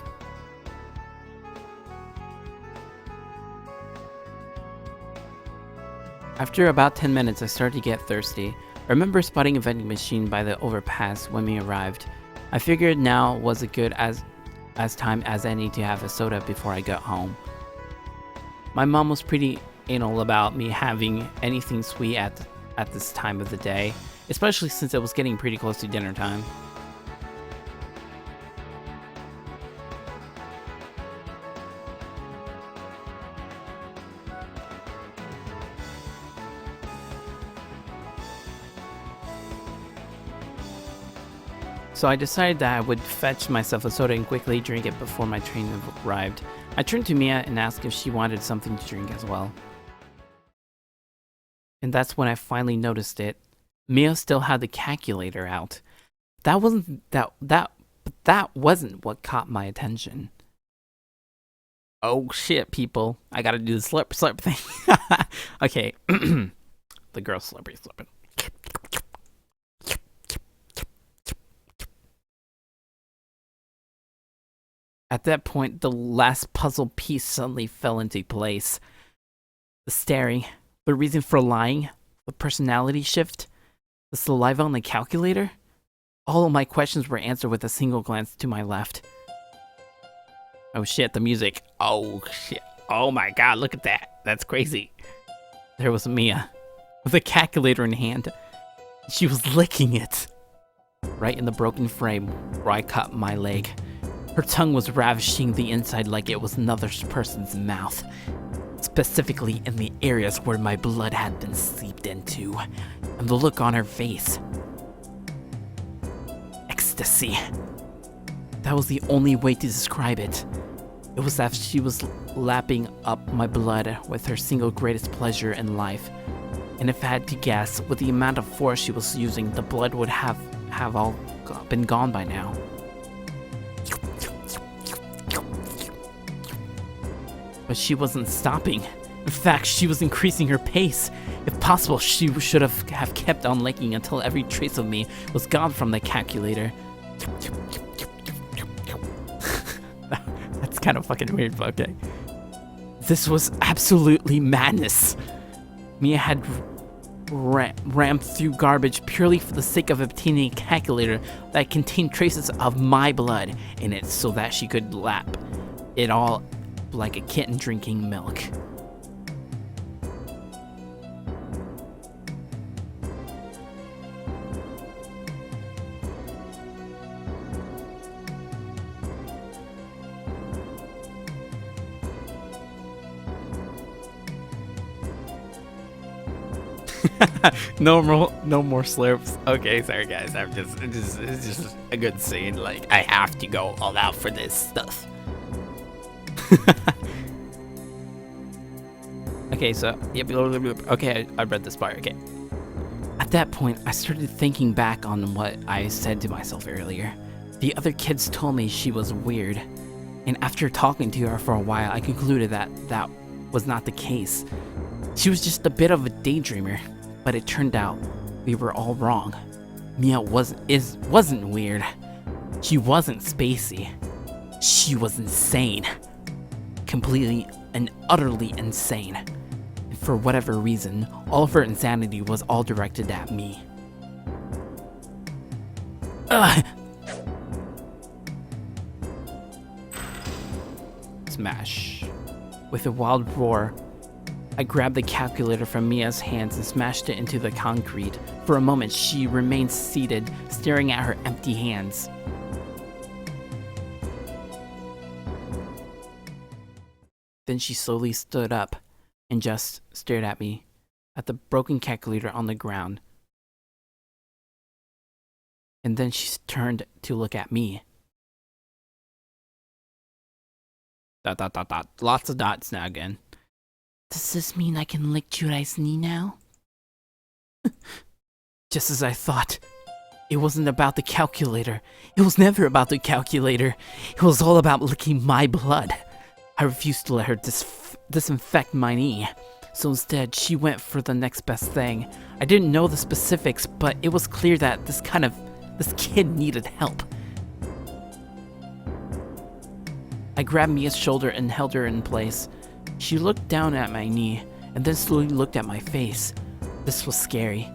After about 10 minutes, I started to get thirsty. I remember spotting a vending machine by the overpass when we arrived. I figured now was as good as time as any to have a soda before I got home. My mom was pretty anal about me having anything sweet at this time of the day, especially since it was getting pretty close to dinner time. So I decided that I would fetch myself a soda and quickly drink it before my train arrived. I turned to Mia and asked if she wanted something to drink as well. And that's when I finally noticed it. Mia still had the calculator out. That wasn't what caught my attention. Oh shit, people. I gotta do the slurp thing. Okay. The girl slurping. At that point, the last puzzle piece suddenly fell into place. The staring, the reason for lying, the personality shift, the saliva on the calculator. All of my questions were answered with a single glance to my left. Oh shit, the music. Oh shit. Oh my god, look at that. That's crazy. There was Mia, with a calculator in hand. She was licking it. Right in the broken frame where I cut my leg. Her tongue was ravishing the inside like it was another person's mouth. Specifically in the areas where my blood had been seeped into. And the look on her face. Ecstasy. That was the only way to describe it. It was as if she was lapping up my blood with her single greatest pleasure in life. And if I had to guess, with the amount of force she was using, the blood would have all been gone by now. But she wasn't stopping. In fact, she was increasing her pace. If possible, she should have kept on licking until every trace of me was gone from the calculator. That's kind of fucking weird, but okay. This was absolutely madness. Mia had rammed through garbage purely for the sake of obtaining a calculator that contained traces of my blood in it so that she could lap it all like a kitten drinking milk. No more slurps. Okay, sorry guys. It's just a good scene. Like, I have to go all out for this stuff. Okay, so okay, I read this part. Okay. At that point, I started thinking back on what I said to myself earlier. The other kids told me she was weird, and after talking to her for a while, I concluded that that was not the case. She was just a bit of a daydreamer. But it turned out we were all wrong. Mia wasn't weird. She wasn't spacey. She was insane. Completely and utterly insane. And for whatever reason, all of her insanity was all directed at me. Ugh! Smash. With a wild roar, I grabbed the calculator from Mia's hands and smashed it into the concrete. For a moment, she remained seated, staring at her empty hands. Then she slowly stood up and just stared at me, at the broken calculator on the ground. And then she turned to look at me. ... Lots of dots now again. Does this mean I can lick Jurai's knee now? Just as I thought. It wasn't about the calculator. It was never about the calculator. It was all about licking my blood. I refused to let her disinfect my knee. So instead, she went for the next best thing. I didn't know the specifics, but it was clear that this kid needed help. I grabbed Mia's shoulder and held her in place. She looked down at my knee, and then slowly looked at my face. This was scary.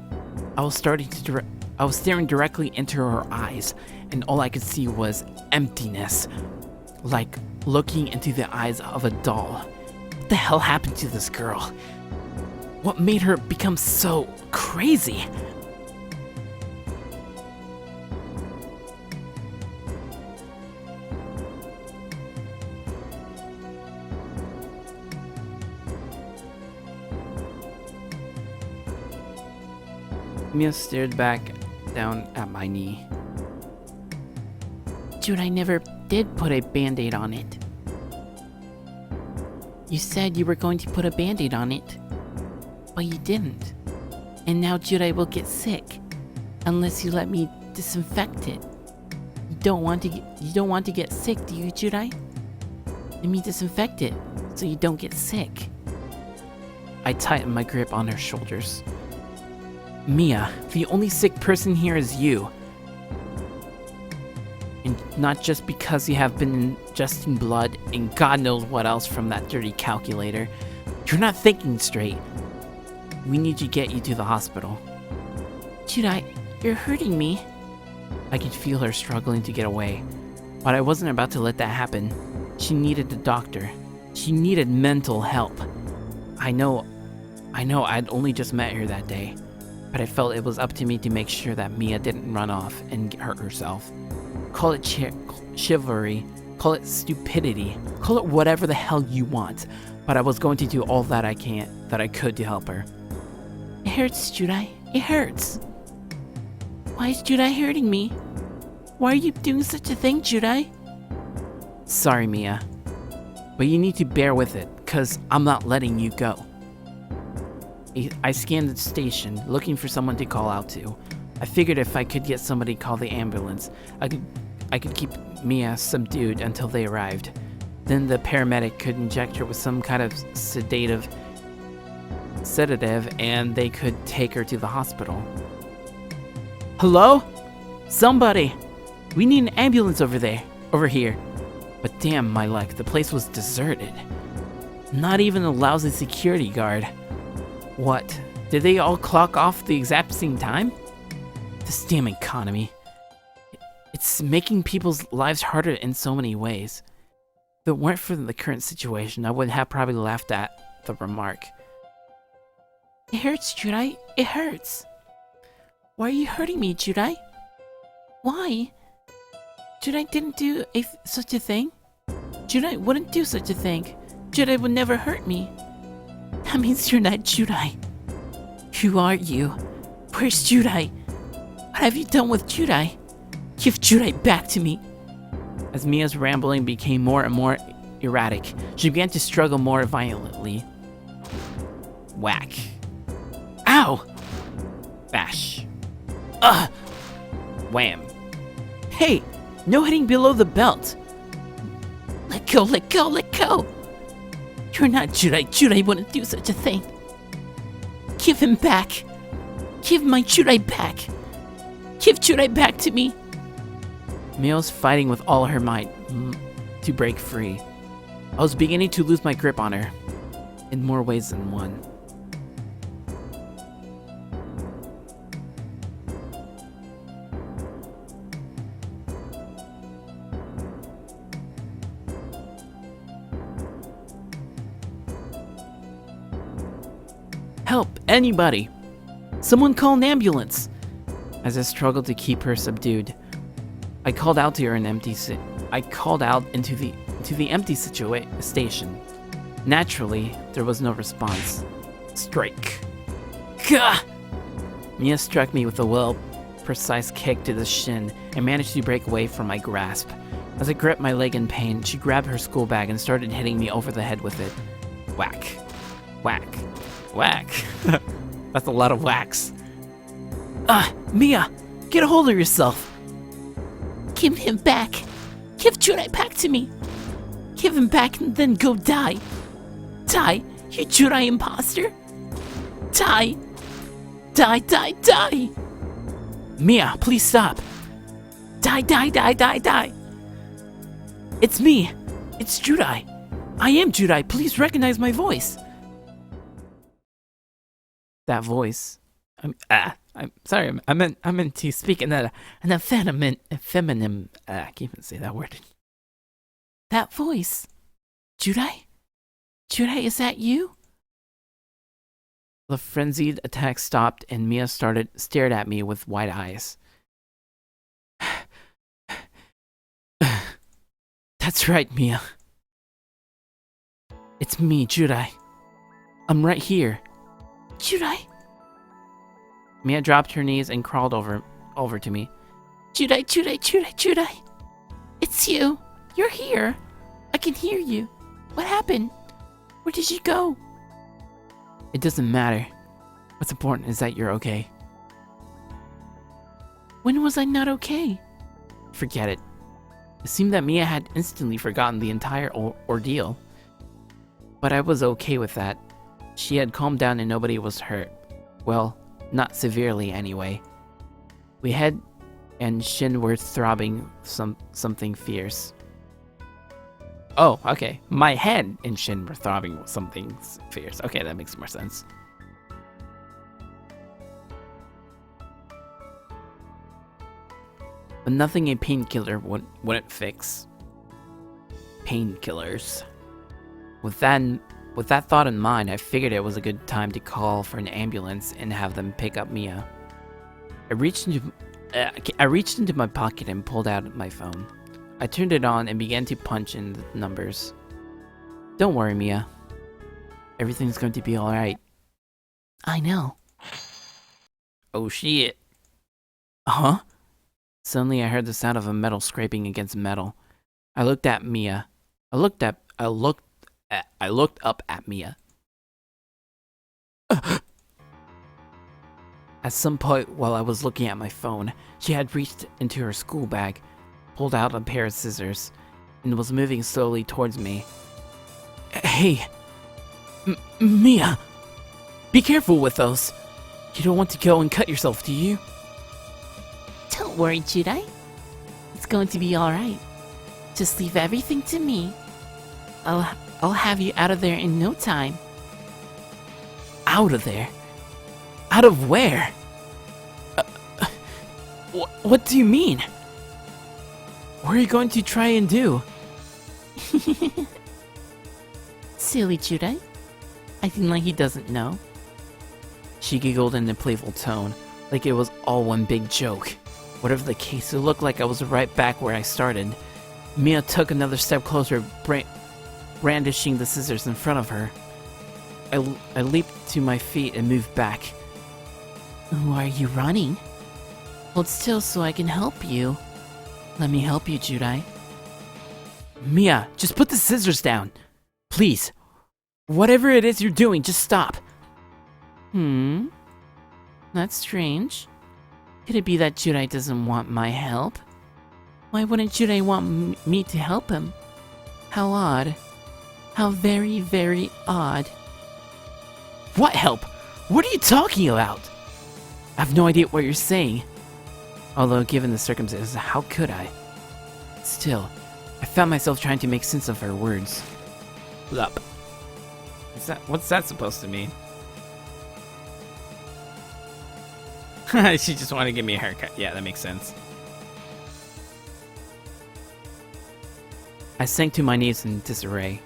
I was staring directly into her eyes, and all I could see was emptiness. Like looking into the eyes of a doll. What the hell happened to this girl? What made her become so crazy? Mia stared back down at my knee. Dude, I never did put a band-aid on it. You said you were going to put a band-aid on it, but you didn't. And now Judai will get sick, unless you let me disinfect it. You don't want to get sick, do you, Judai? Let me disinfect it, so you don't get sick. I tightened my grip on her shoulders. Mia, the only sick person here is you. And not just because you have been ingesting blood and God knows what else from that dirty calculator. You're not thinking straight. We need to get you to the hospital. Judai, you're hurting me. I could feel her struggling to get away. But I wasn't about to let that happen. She needed a doctor. She needed mental help. I know I'd only just met her that day. But I felt it was up to me to make sure that Mia didn't run off and hurt herself. Call it chivalry, call it stupidity, call it whatever the hell you want, but I was going to do all that I could to help her. It hurts, Judai. It hurts. Why is Judai hurting me? Why are you doing such a thing, Judai? Sorry, Mia, but you need to bear with it, cause I'm not letting you go. I scanned the station, looking for someone to call out to. I figured if I could get somebody to call the ambulance, I could keep Mia subdued until they arrived. Then the paramedic could inject her with some kind of sedative, and they could take her to the hospital. Hello? Somebody! We need an ambulance over here. But damn my luck, the place was deserted. Not even a lousy security guard. What Did they all clock off the exact same time? This damn economy. It's making people's lives harder in so many ways. If it weren't for the current situation, I would have probably laughed at the remark. It hurts, Judai. It hurts. Why are you hurting me, Judai? Why? Judai didn't do such a thing. Judai wouldn't do such a thing. Judai would never hurt me. That means you're not Judai. Who are you? Where's Judai? What have you done with Judai? Give Judai back to me. As Mia's rambling became more and more erratic, she began to struggle more violently. Whack. Ow! Bash. Ugh! Wham. Hey! No hitting below the belt! Let go, let go, let go! You're not Judai. Judai wouldn't do such a thing. Give him back. Give my Judai back. Give Judai back to me. Mia was fighting with all her might to break free. I was beginning to lose my grip on her, in more ways than one. Help! Anybody! Someone call an ambulance! As I struggled to keep her subdued, I called out to her in I called out into the empty station. Naturally, there was no response. Strike. Gah! Mia struck me with a well-precise kick to the shin and managed to break away from my grasp. As I gripped my leg in pain, she grabbed her school bag and started hitting me over the head with it. Whack. Whack. Whack. That's a lot of whacks. Mia! Get a hold of yourself! Give him back. Give Judai back to me. Give him back and then go die. Die, you Judai imposter. Die. Die, die, die. Mia, please stop. Die, die, die, die, die. It's me. It's Judai. I am Judai. Please recognize my voice. That voice. I'm sorry. I meant to speak in an feminine. I can't even say that word. That voice. Judai? Judai, is that you? The frenzied attack stopped and Mia stared at me with wide eyes. That's right, Mia. It's me, Judai. I'm right here. Judai? Mia dropped her knees and crawled over to me. Judai, Judai, Judai, Judai. It's you. You're here. I can hear you. What happened? Where did you go? It doesn't matter. What's important is that you're okay. When was I not okay? Forget it. It seemed that Mia had instantly forgotten the entire ordeal. But I was okay with that. She had calmed down and nobody was hurt. Well, not severely anyway. We head and Shin were throbbing something fierce. Oh, okay. My head and Shin were throbbing something fierce. Okay, that makes more sense. But nothing a painkiller wouldn't fix. Painkillers. With that thought in mind, I figured it was a good time to call for an ambulance and have them pick up Mia. I reached into my pocket and pulled out my phone. I turned it on and began to punch in the numbers. Don't worry, Mia. Everything's going to be alright. I know. Oh shit. Huh? Suddenly I heard the sound of a metal scraping against metal. I looked at Mia. I looked up at Mia. At some point while I was looking at my phone, she had reached into her school bag, pulled out a pair of scissors, and was moving slowly towards me. Hey, Mia, be careful with those. You don't want to go and cut yourself, do you? Don't worry, Judai. It's going to be alright. Just leave everything to me. I'll have you out of there in no time. Out of there? Out of where? What do you mean? What are you going to try and do? Silly Judai. Acting like he doesn't know. She giggled in a playful tone, like it was all one big joke. Whatever the case, it looked like I was right back where I started. Mia took another step closer, brandishing the scissors in front of her. I leaped to my feet and moved back. Why are you running? Hold still so I can help you. Let me help you, Judai. Mia, just put the scissors down. Please. Whatever it is you're doing, just stop. That's strange. Could it be that Judai doesn't want my help? Why wouldn't Judai want me to help him? How odd. How very, very odd. What help? What are you talking about? I have no idea what you're saying. Although, given the circumstances, how could I? Still, I found myself trying to make sense of her words. Lup. What's that supposed to mean? She just wanted to give me a haircut. Yeah, that makes sense. I sank to my knees in disarray.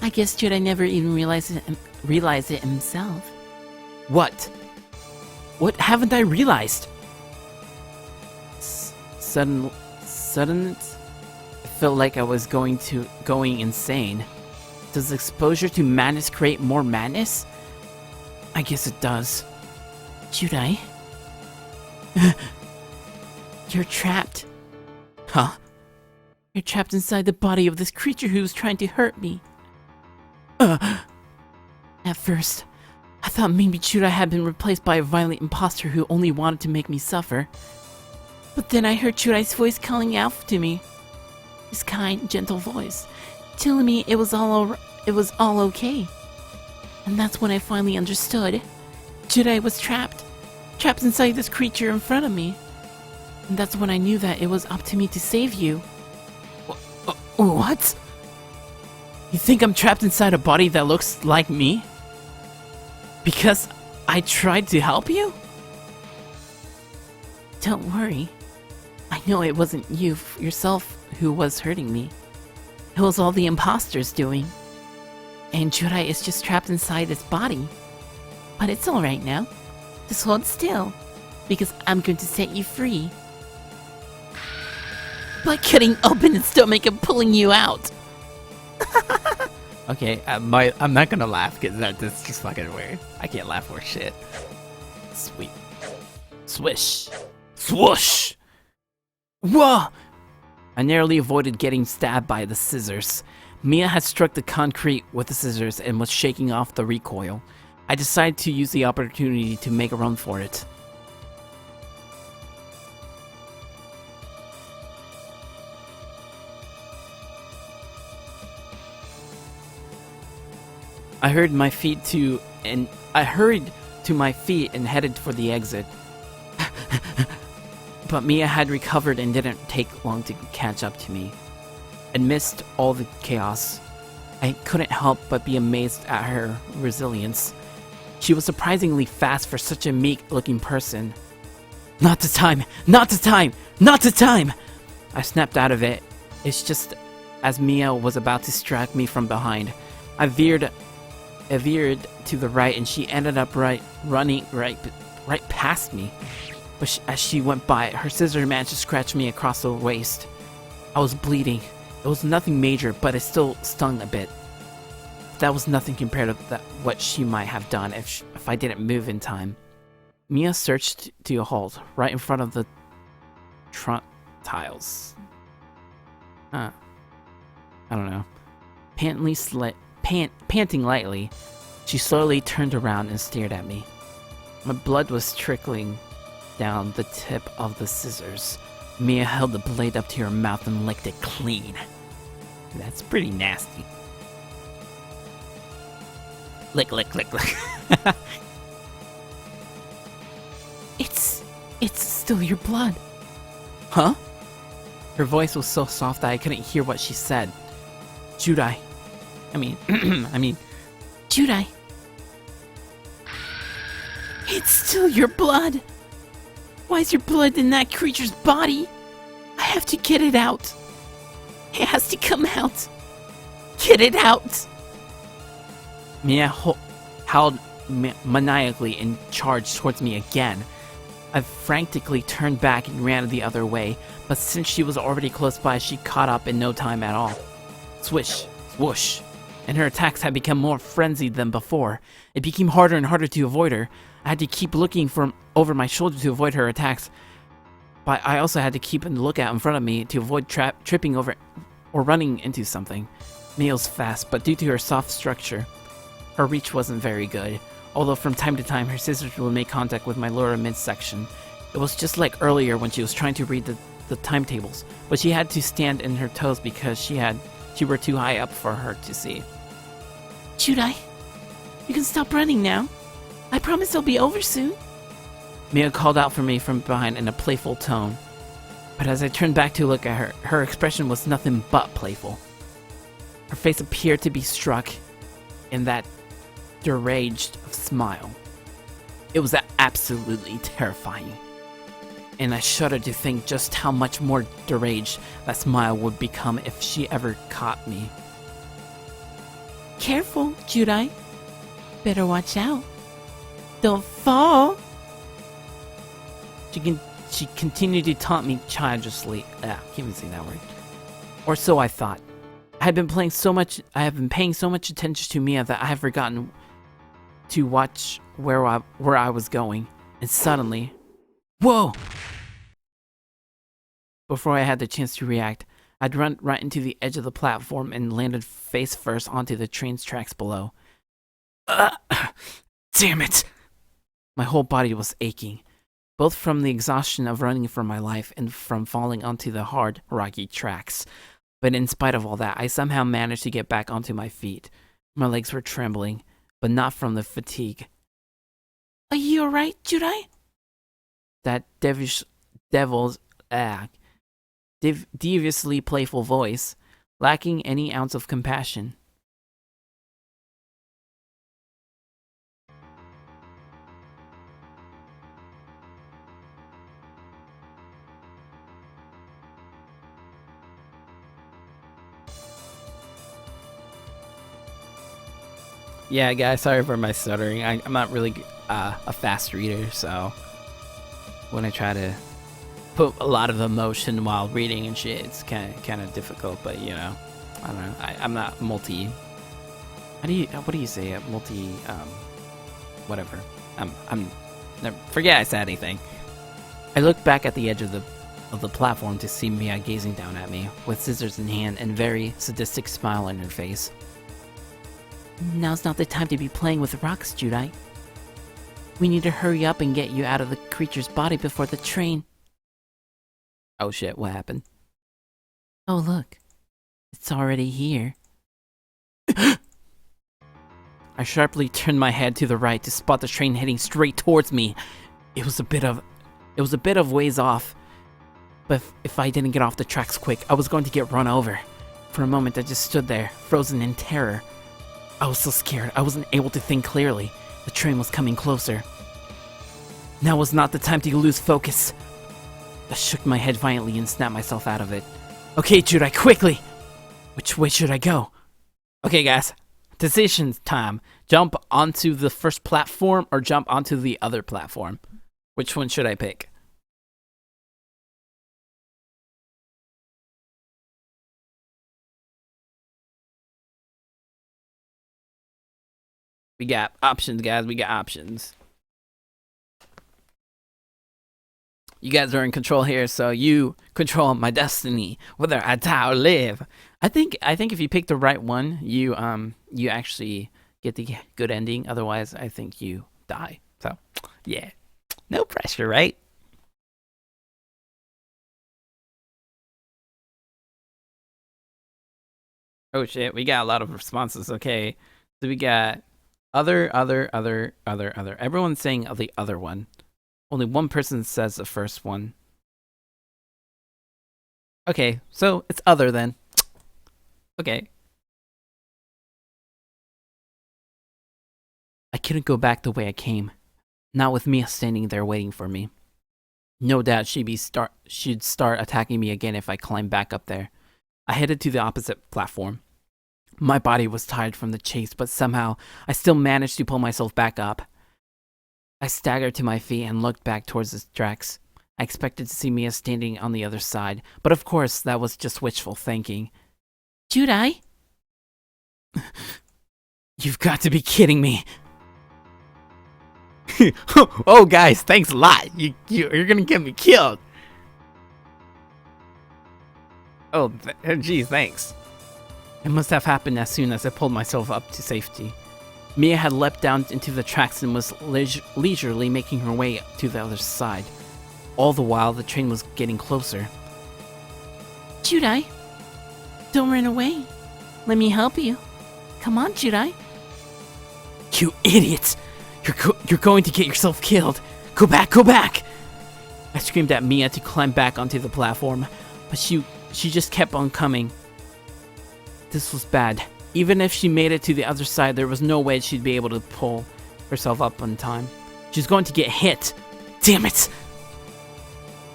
I guess Judai never even realized it himself. What? What haven't I realized? Sudden, it felt like I was going insane. Does exposure to madness create more madness? I guess it does. Judai? You're trapped. Huh? You're trapped inside the body of this creature who's trying to hurt me. At first, I thought maybe Judai had been replaced by a violent imposter who only wanted to make me suffer. But then I heard Judai's voice calling out to me. His kind, gentle voice, telling me it was all okay. And that's when I finally understood. Judai was trapped inside this creature in front of me. And that's when I knew that it was up to me to save you. What? You think I'm trapped inside a body that looks like me? Because I tried to help you? Don't worry. I know it wasn't you yourself who was hurting me. It was all the imposters doing. And Judai is just trapped inside his body. But it's alright now. Just hold still, because I'm going to set you free. By cutting open his stomach and pulling you out. Okay, I'm not gonna laugh because that's just fucking weird. I can't laugh for shit. Sweet. Swish. Swoosh! Whoa! I narrowly avoided getting stabbed by the scissors. Mia had struck the concrete with the scissors and was shaking off the recoil. I decided to use the opportunity to make a run for it. I hurried to my feet and headed for the exit. But Mia had recovered and didn't take long to catch up to me. Amidst all the chaos, I couldn't help but be amazed at her resilience. She was surprisingly fast for such a meek-looking person. Not the time! Not the time! Not the time! I snapped out of it. It's just as Mia was about to strike me from behind. I veered to the right, and she ended up running right past me. But as she went by, her scissors managed to scratch me across the waist. I was bleeding. It was nothing major, but it still stung a bit. That was nothing compared to what she might have done if I didn't move in time. Mia surged to a halt right in front of the trunk tiles. I don't know. Panting lightly, she slowly turned around and stared at me. My blood was trickling down the tip of the scissors. Mia held the blade up to her mouth and licked it clean. That's pretty nasty. Lick, lick, lick, lick. It's still your blood. Huh? Her voice was so soft that I couldn't hear what she said. Judai. I mean, Judai. It's still your blood. Why is your blood in that creature's body? I have to get it out. It has to come out. Get it out. Mia howled maniacally and charged towards me again. I frantically turned back and ran the other way, but since she was already close by, she caught up in no time at all. Swish, swoosh, and her attacks had become more frenzied than before. It became harder and harder to avoid her. I had to keep looking over my shoulder to avoid her attacks, but I also had to keep a lookout in front of me to avoid tripping over or running into something. Mia's fast, but due to her soft structure, her reach wasn't very good, although from time to time her scissors would make contact with my lower midsection. It was just like earlier when she was trying to read the timetables, but she had to stand in her toes because she were too high up for her to see. Judai, you can stop running now. I promise it'll be over soon. Mia called out for me from behind in a playful tone, but as I turned back to look at her, her expression was nothing but playful. Her face appeared to be struck in that deranged smile. It was absolutely terrifying, and I shuddered to think just how much more deranged that smile would become if she ever caught me. Careful, Judai. Better watch out. Don't fall. She continued to taunt me childishly. Can't even say that word. Or so I thought. I have been paying so much attention to Mia that I have forgotten to watch where I was going. And suddenly, whoa! Before I had the chance to react, I'd run right into the edge of the platform and landed face first onto the train's tracks below. Damn it! My whole body was aching, both from the exhaustion of running for my life and from falling onto the hard, rocky tracks. But in spite of all that, I somehow managed to get back onto my feet. My legs were trembling, but not from the fatigue. Are you alright, Judai? That deviously playful voice, lacking any ounce of compassion. Yeah, guys, sorry for my stuttering. I'm not really a fast reader, so when I try to put a lot of emotion while reading and shit, it's kind of difficult. But you know, I don't know. I'm not multi. What do you say? Multi. Whatever. Forget I said anything. I looked back at the edge of the platform to see Mia gazing down at me with scissors in hand and very sadistic smile on her face. Now's not the time to be playing with rocks, Judai. We need to hurry up and get you out of the creature's body before the train. Oh shit, what happened? Oh look, it's already here. I sharply turned my head to the right to spot the train heading straight towards me. It was a bit of ways off, but if I didn't get off the tracks quick, I was going to get run over. For a moment, I just stood there, frozen in terror. I was so scared, I wasn't able to think clearly. The train was coming closer. Now was not the time to lose focus. I shook my head violently and snapped myself out of it. Okay, Judai, quickly! Which way should I go? Okay, guys, decision time. Jump onto the first platform or jump onto the other platform. Which one should I pick? We got options, guys. We got options. You guys are in control here, so you control my destiny, whether I die or live. I think if you pick the right one, you actually get the good ending. Otherwise, I think you die. So, yeah, no pressure, right? Oh shit, we got a lot of responses. Okay, so we got other. Everyone's saying the other one. Only one person says the first one. Okay, so it's other then. Okay. I couldn't go back the way I came. Not with Mia standing there waiting for me. No doubt she'd start attacking me again if I climbed back up there. I headed to the opposite platform. My body was tired from the chase, but somehow I still managed to pull myself back up. I staggered to my feet and looked back towards the tracks. I expected to see Mia standing on the other side, but of course that was just wishful thinking. Judai? You've got to be kidding me. Oh, guys, thanks a lot. You're gonna get me killed. Oh, geez, thanks. It must have happened as soon as I pulled myself up to safety. Mia had leapt down into the tracks and was leisurely making her way to the other side. All the while, the train was getting closer. Judai, don't run away. Let me help you. Come on, Judai. You idiots! You're going to get yourself killed. Go back, go back! I screamed at Mia to climb back onto the platform, but she just kept on coming. This was bad. Even if she made it to the other side, there was no way she'd be able to pull herself up on time. She's going to get hit. Damn it!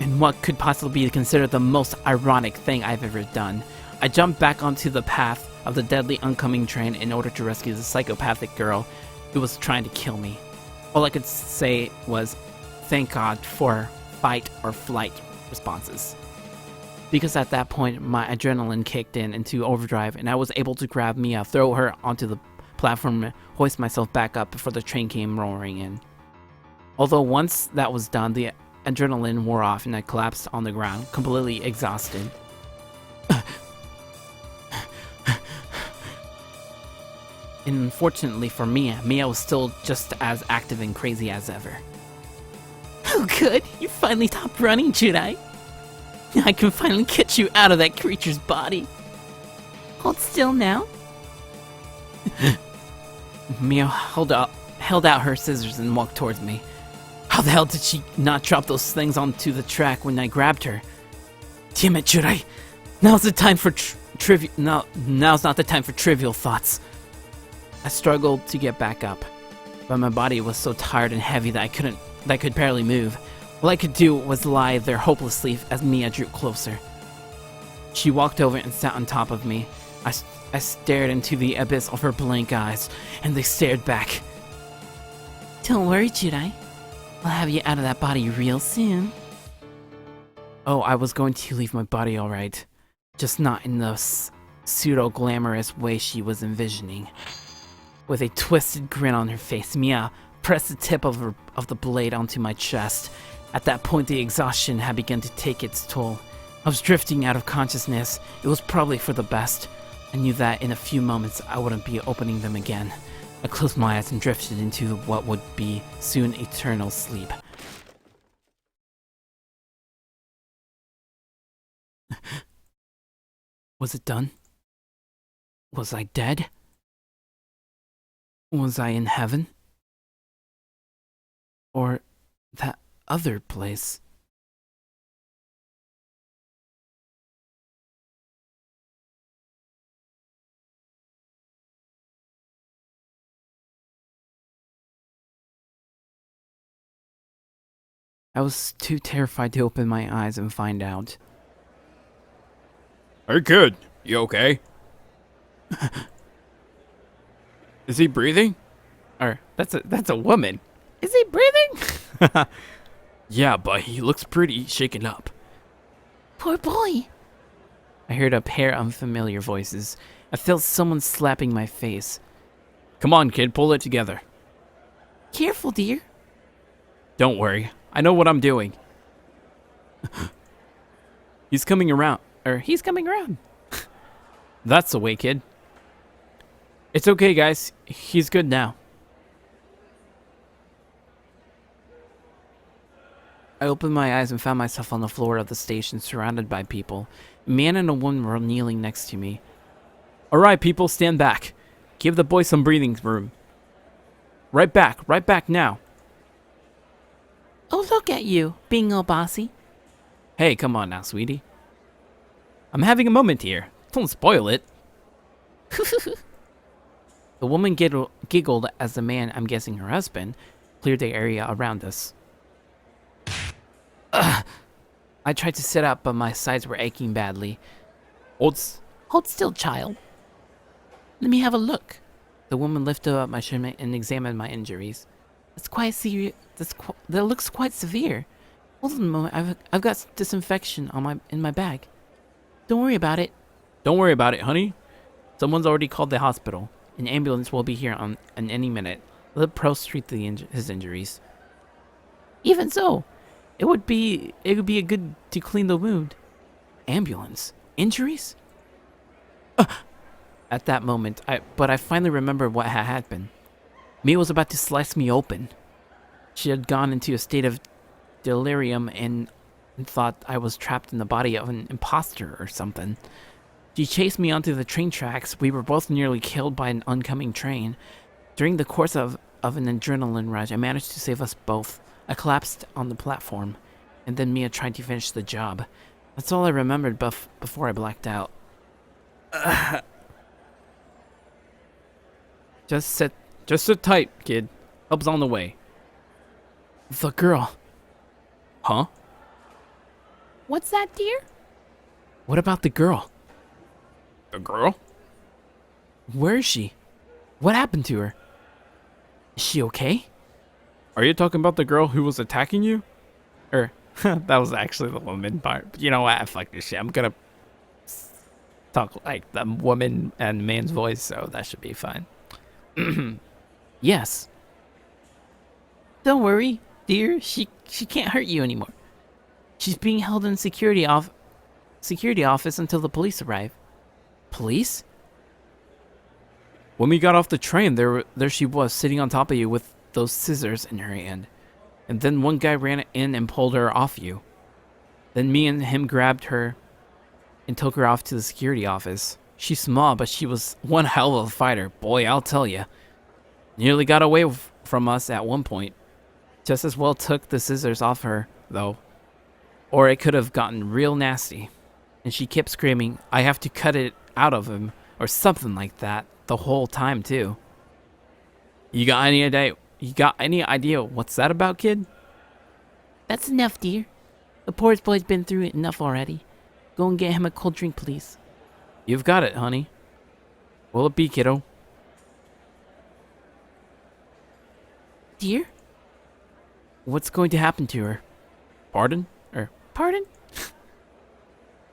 And what could possibly be considered the most ironic thing I've ever done, I jumped back onto the path of the deadly oncoming train in order to rescue the psychopathic girl who was trying to kill me. All I could say was, thank God for fight or flight responses. Because at that point, my adrenaline kicked into overdrive, and I was able to grab Mia, throw her onto the platform, and hoist myself back up before the train came roaring in. Although once that was done, the adrenaline wore off and I collapsed on the ground, completely exhausted. And unfortunately for Mia was still just as active and crazy as ever. Oh good, you finally stopped running, Judai. I can finally get you out of that creature's body. Hold still now. Mia held out her scissors and walked towards me. How the hell did she not drop those things onto the track when I grabbed her? Damn it, Judai! Now's the time for now's not the time for trivial thoughts. I struggled to get back up, but my body was so tired and heavy that I could barely move. All I could do was lie there hopelessly as Mia drew closer. She walked over and sat on top of me. I stared into the abyss of her blank eyes, and they stared back. Don't worry, Judai. I'll have you out of that body real soon. Oh, I was going to leave my body alright. Just not in the pseudo-glamorous way she was envisioning. With a twisted grin on her face, Mia pressed the tip of the blade onto my chest. At that point, the exhaustion had begun to take its toll. I was drifting out of consciousness. It was probably for the best. I knew that in a few moments I wouldn't be opening them again. I closed my eyes and drifted into what would be soon eternal sleep. Was it done? Was I dead? Was I in heaven? Or that other place? I was too terrified to open my eyes and find out. Hey kid, you okay? Is he breathing? That's a woman. Is he breathing? Yeah, but he looks pretty shaken up. Poor boy. I heard a pair of unfamiliar voices. I felt someone slapping my face. Come on, kid, pull it together. Careful, dear. Don't worry, I know what I'm doing. He's coming around. He's coming around. That's the way, kid. It's okay, guys. He's good now. I opened my eyes and found myself on the floor of the station surrounded by people. A man and a woman were kneeling next to me. Alright, people, stand back. Give the boy some breathing room. Right back now. Oh, look at you, being all bossy. Hey, come on now, sweetie. I'm having a moment here. Don't spoil it. The woman giggled as the man, I'm guessing her husband, cleared the area around us. Ugh. I tried to sit up, but my sides were aching badly. Hold still, child. Let me have a look. The woman lifted up my shirt and examined my injuries. That's quite serious. That looks quite severe. Hold on a moment. I've got disinfection in my bag. Don't worry about it. Don't worry about it, honey. Someone's already called the hospital. An ambulance will be here in any minute. Let Pros treat his injuries. Even so, it would be a good to clean the wound. Ambulance? Injuries? At that moment, I finally remembered what had happened. Mia was about to slice me open. She had gone into a state of delirium and thought I was trapped in the body of an imposter or something. She chased me onto the train tracks. We were both nearly killed by an oncoming train. During the course of an adrenaline rush, I managed to save us both. I collapsed on the platform, and then Mia tried to finish the job. That's all I remembered before I blacked out. Just sit tight, kid. Help's on the way. The girl. Huh? What's that, dear? What about the girl? The girl? Where is she? What happened to her? Is she okay? Are you talking about the girl who was attacking you? That was actually the woman part. You know what? Fuck this shit. I'm gonna talk like the woman and man's voice, so that should be fine. Yes. Don't worry, dear. She can't hurt you anymore. She's being held in security office until the police arrive. Police? When we got off the train, there she was, sitting on top of you with those scissors in her hand. And then one guy ran in and pulled her off you. Then me and him grabbed her and took her off to the security office. She's small, but she was one hell of a fighter. Boy, I'll tell ya. Nearly got away from us at one point. Just as well took the scissors off her, though. Or it could have gotten real nasty. And she kept screaming, I have to cut it out of him, or something like that, the whole time, too. You got any idea what's that about, kid? That's enough, dear. The poor boy's been through it enough already. Go and get him a cold drink, please. You've got it, honey. Will it be, kiddo? Dear? What's going to happen to her? Pardon? Pardon?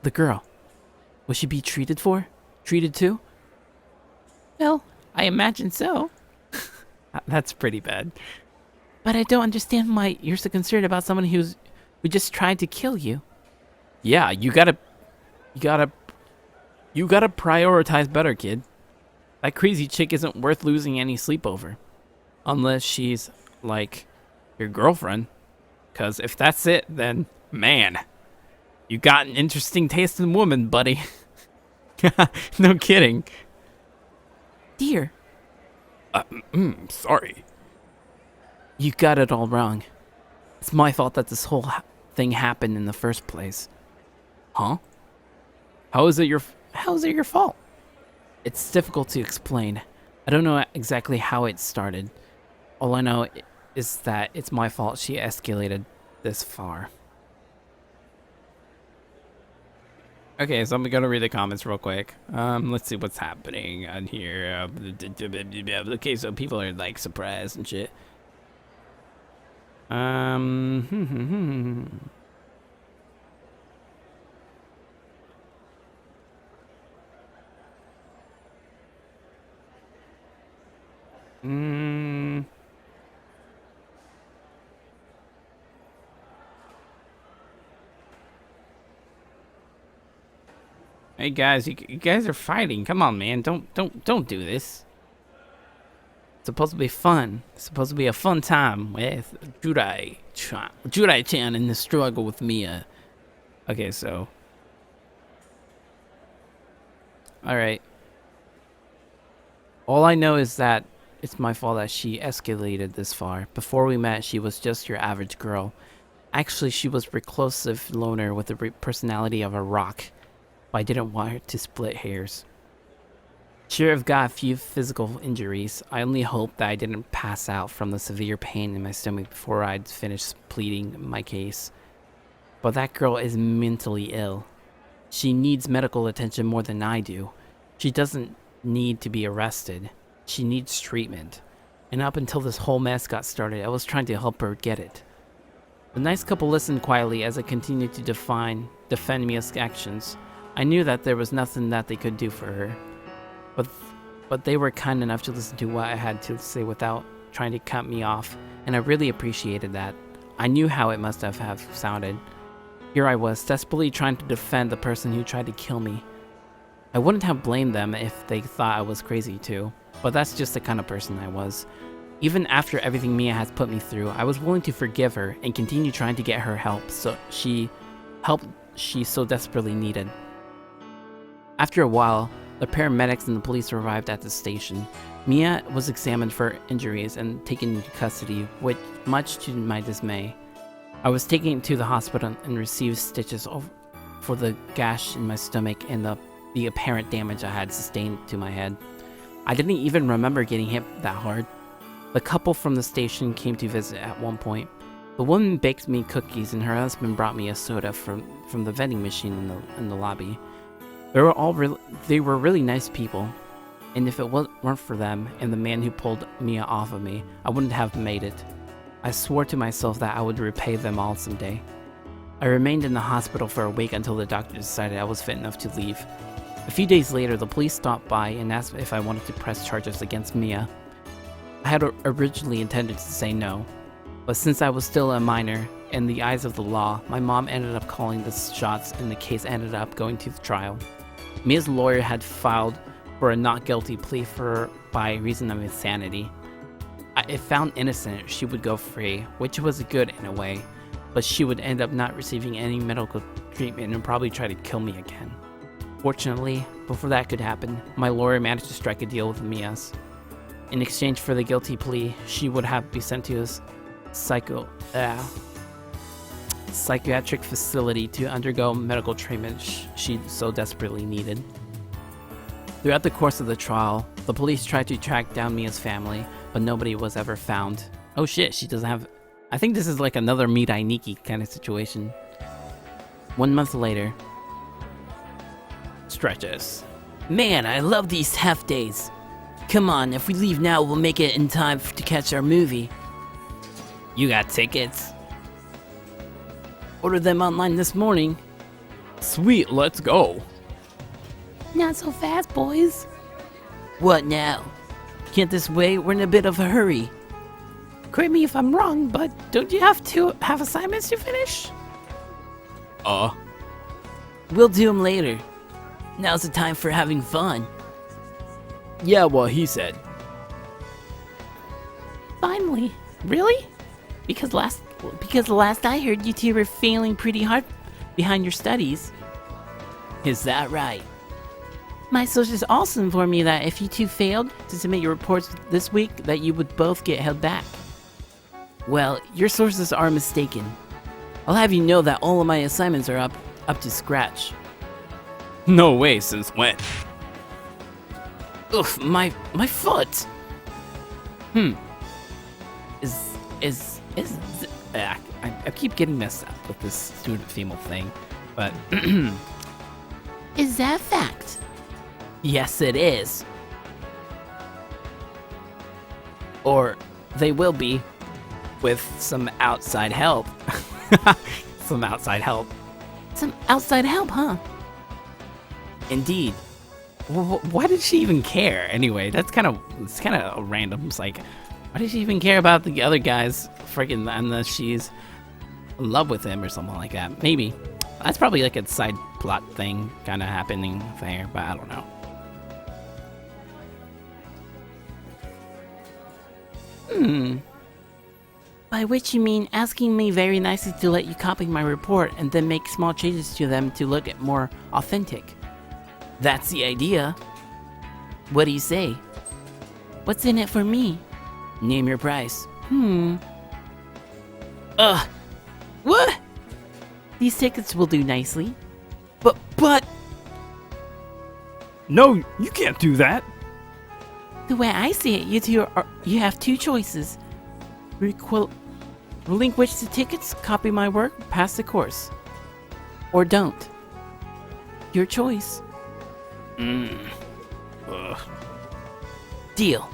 The girl. Will she be treated too? Well, I imagine so. That's pretty bad. But I don't understand why you're so concerned about someone who just tried to kill you. Yeah, you gotta prioritize better, kid. That crazy chick isn't worth losing any sleep over. Unless she's, like, your girlfriend. 'Cause if that's it, then, man, you got an interesting taste in woman, buddy. No kidding. Dear. Sorry. You got it all wrong. It's my fault that this whole thing happened in the first place. Huh? How is it your fault? It's difficult to explain. I don't know exactly how it started. All I know is that it's my fault she escalated this far. Okay, so I'm gonna read the comments real quick. Let's see what's happening on here. Okay, so people are like surprised and shit. Hey guys, you guys are fighting. Come on, man. Don't do this. It's supposed to be fun. It's supposed to be a fun time with Judai-chan in the struggle with Mia. Okay, so. Alright. All I know is that it's my fault that she escalated this far. Before we met, she was just your average girl. Actually, she was a reclusive loner with the personality of a rock. But I didn't want her to split hairs. Sure, I've got a few physical injuries. I only hope that I didn't pass out from the severe pain in my stomach before I'd finished pleading my case. But that girl is mentally ill. She needs medical attention more than I do. She doesn't need to be arrested. She needs treatment. And up until this whole mess got started, I was trying to help her get it. The nice couple listened quietly as I continued to defend Mia's actions. I knew that there was nothing that they could do for her. But they were kind enough to listen to what I had to say without trying to cut me off, and I really appreciated that. I knew how it must have sounded. Here I was, desperately trying to defend the person who tried to kill me. I wouldn't have blamed them if they thought I was crazy too, but that's just the kind of person I was. Even after everything Mia has put me through, I was willing to forgive her and continue trying to get her help she so desperately needed. After a while, the paramedics and the police arrived at the station. Mia was examined for injuries and taken into custody, which, much to my dismay, I was taken to the hospital and received stitches for the gash in my stomach and the apparent damage I had sustained to my head. I didn't even remember getting hit that hard. The couple from the station came to visit at one point. The woman baked me cookies and her husband brought me a soda from the vending machine in the lobby. They were really nice people, and if it weren't for them and the man who pulled Mia off of me, I wouldn't have made it. I swore to myself that I would repay them all someday. I remained in the hospital for a week until the doctor decided I was fit enough to leave. A few days later, the police stopped by and asked if I wanted to press charges against Mia. I had originally intended to say no, but since I was still a minor, in the eyes of the law, my mom ended up calling the shots and the case ended up going to the trial. Mia's lawyer had filed for a not guilty plea by reason of insanity. If found innocent, she would go free, which was good in a way, but she would end up not receiving any medical treatment and probably try to kill me again. Fortunately, before that could happen, my lawyer managed to strike a deal with Mia's. In exchange for the guilty plea, she would have to be sent to a psychiatric facility to undergo medical treatment she so desperately needed. Throughout the course of the trial, the police tried to track down Mia's family, but nobody was ever found. Oh shit, she doesn't have... I think this is like another Mirai Nikki kind of situation. 1 month later... Stretches. Man, I love these half days. Come on, if we leave now, we'll make it in time to catch our movie. You got tickets? Ordered them online this morning. Sweet, let's go. Not so fast, boys. What now? Can't this wait? We're in a bit of a hurry. Correct me if I'm wrong, but don't you have to have assignments to finish? We'll do them later. Now's the time for having fun. Yeah, what he said. Finally. Really? Because the last I heard, you two were failing pretty hard behind your studies. Is that right? My sources also informed me that if you two failed to submit your reports this week, that you would both get held back. Well, your sources are mistaken. I'll have you know that all of my assignments are up to scratch. No way, since when? Oof, my foot. I keep getting messed up with this student female thing, but Is that fact? yes, it is. Or they will be, with some outside help. Some outside help. Some outside help, huh? Indeed. Why did she even care? Anyway, it's kind of random. It's like, why did she even care about the other guys? Freaking, unless she's in love with him or something like that. Maybe. That's probably like a side plot thing kind of happening there, but I don't know. By which you mean asking me very nicely to let you copy my report and then make small changes to them to look more authentic. That's the idea. What do you say? What's in it for me? Name your price. What? These tickets will do nicely. But... No, you can't do that. The way I see it, you have two choices. Relinquish the tickets, copy my work, pass the course. Or don't. Your choice. Deal.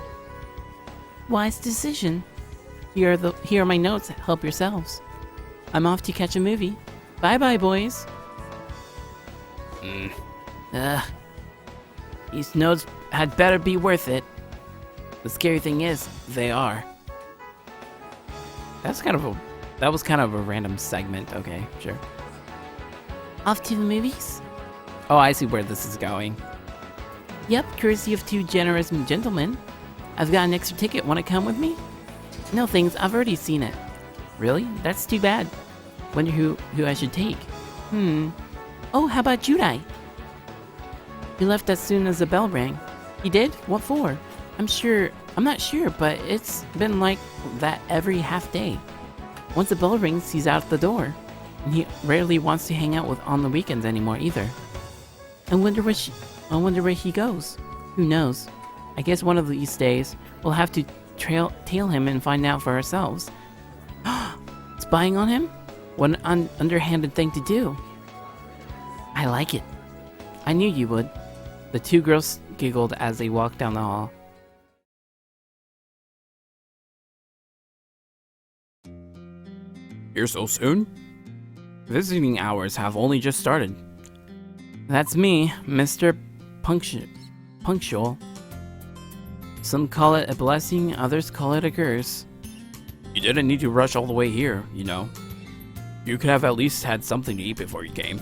Wise decision. Here are my notes. Help yourselves. I'm off to catch a movie. Bye-bye, boys. These notes had better be worth it. The scary thing is, they are. That was kind of a random segment. Okay, sure. Off to the movies? Oh, I see where this is going. Yep, courtesy of two generous gentlemen. I've got an extra ticket. Want to come with me? No thanks, I've already seen it. Really? That's too bad. Wonder who I should take. Oh, how about Judai? He left as soon as the bell rang. He did? What for? I'm not sure, but it's been like that every half day. Once the bell rings, he's out the door. And he rarely wants to hang out on the weekends anymore either. I wonder where he goes. Who knows? I guess one of these days we'll have to tail him and find out for ourselves. Spying on him? What an underhanded thing to do. I like it. I knew you would. The two girls giggled as they walked down the hall. Here so soon? Visiting hours have only just started. That's me, Mr. Punctual. Some call it a blessing, others call it a curse. You didn't need to rush all the way here, you know. You could have at least had something to eat before you came.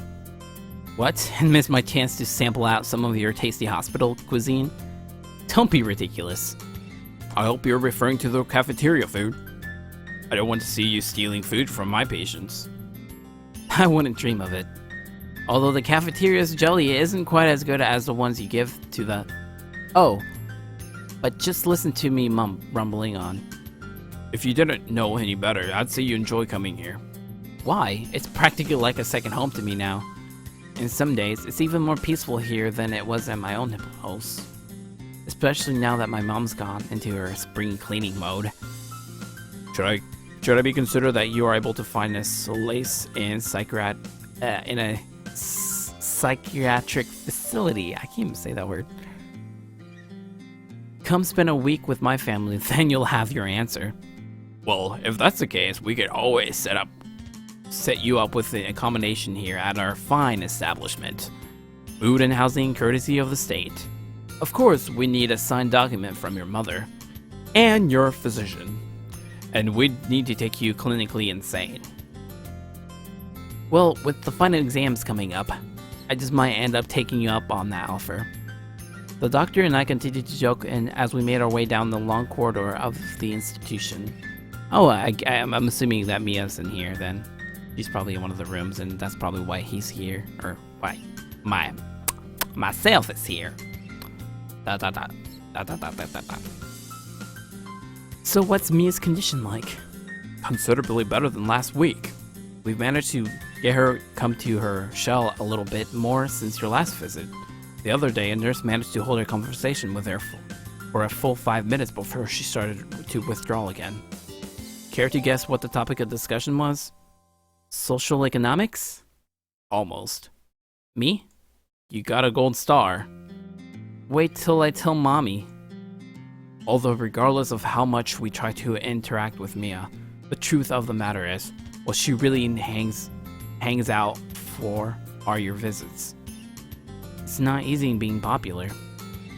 What? And missed my chance to sample out some of your tasty hospital cuisine? Don't be ridiculous. I hope you're referring to the cafeteria food. I don't want to see you stealing food from my patients. I wouldn't dream of it. Although the cafeteria's jelly isn't quite as good as the ones you give to the... Oh, but just listen to me rumbling on. If you didn't know any better, I'd say you enjoy coming here. Why? It's practically like a second home to me now. And some days, it's even more peaceful here than it was at my own house. Especially now that my mom's gone into her spring cleaning mode. Should I be considered that you are able to find a solace in a psychiatric facility? I can't even say that word. Come spend a week with my family, then you'll have your answer. Well, if that's the case, we could always set you up with the accommodation here at our fine establishment. Food and housing courtesy of the state. Of course, we need a signed document from your mother and your physician. And we'd need to take you clinically insane. Well, with the final exams coming up, I just might end up taking you up on that offer. The doctor and I continued to joke as we made our way down the long corridor of the institution. Oh, I'm assuming that Mia's in here then. She's probably in one of the rooms, and that's probably why he's here. Or why myself is here. So what's Mia's condition like? Considerably better than last week. We've managed to get her come to her shell a little bit more since your last visit. The other day, a nurse managed to hold a conversation with her for a full 5 minutes before she started to withdraw again. Care to guess what the topic of discussion was? Social economics? Almost. Me? You got a gold star. Wait till I tell Mommy. Although regardless of how much we try to interact with Mia, the truth of the matter is, what she really hangs out for are your visits. It's not easy being popular.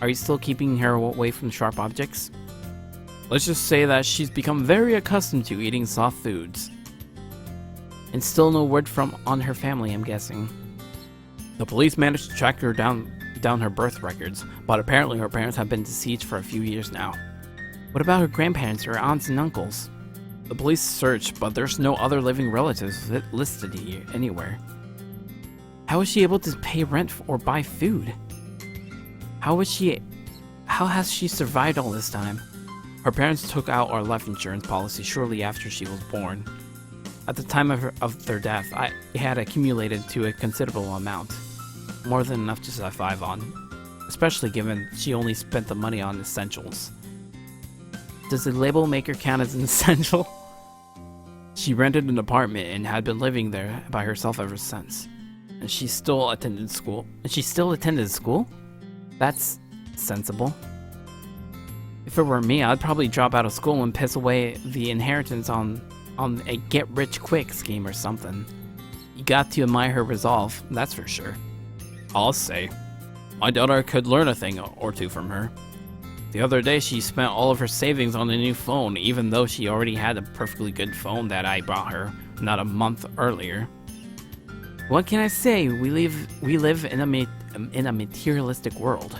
Are you still keeping her away from sharp objects? Let's just say that she's become very accustomed to eating soft foods. And still no word on her family, I'm guessing. The police managed to track her down her birth records, but apparently her parents have been deceased for a few years now. What about her grandparents or aunts and uncles? The police searched, but there's no other living relatives listed here anywhere. How was she able to pay rent or buy food? How has she survived all this time? Her parents took out our life insurance policy shortly after she was born. At the time of their death, it had accumulated to a considerable amount. More than enough to survive on. especially given she only spent the money on essentials. Does the label maker count as an essential? She rented an apartment and had been living there by herself ever since. And she still attended school. That's sensible. If it were me, I'd probably drop out of school and piss away the inheritance on a get-rich-quick scheme or something. You got to admire her resolve, that's for sure. I'll say, my daughter could learn a thing or two from her. The other day, she spent all of her savings on a new phone, even though she already had a perfectly good phone that I bought her not a month earlier. What can I say? We live in a materialistic world.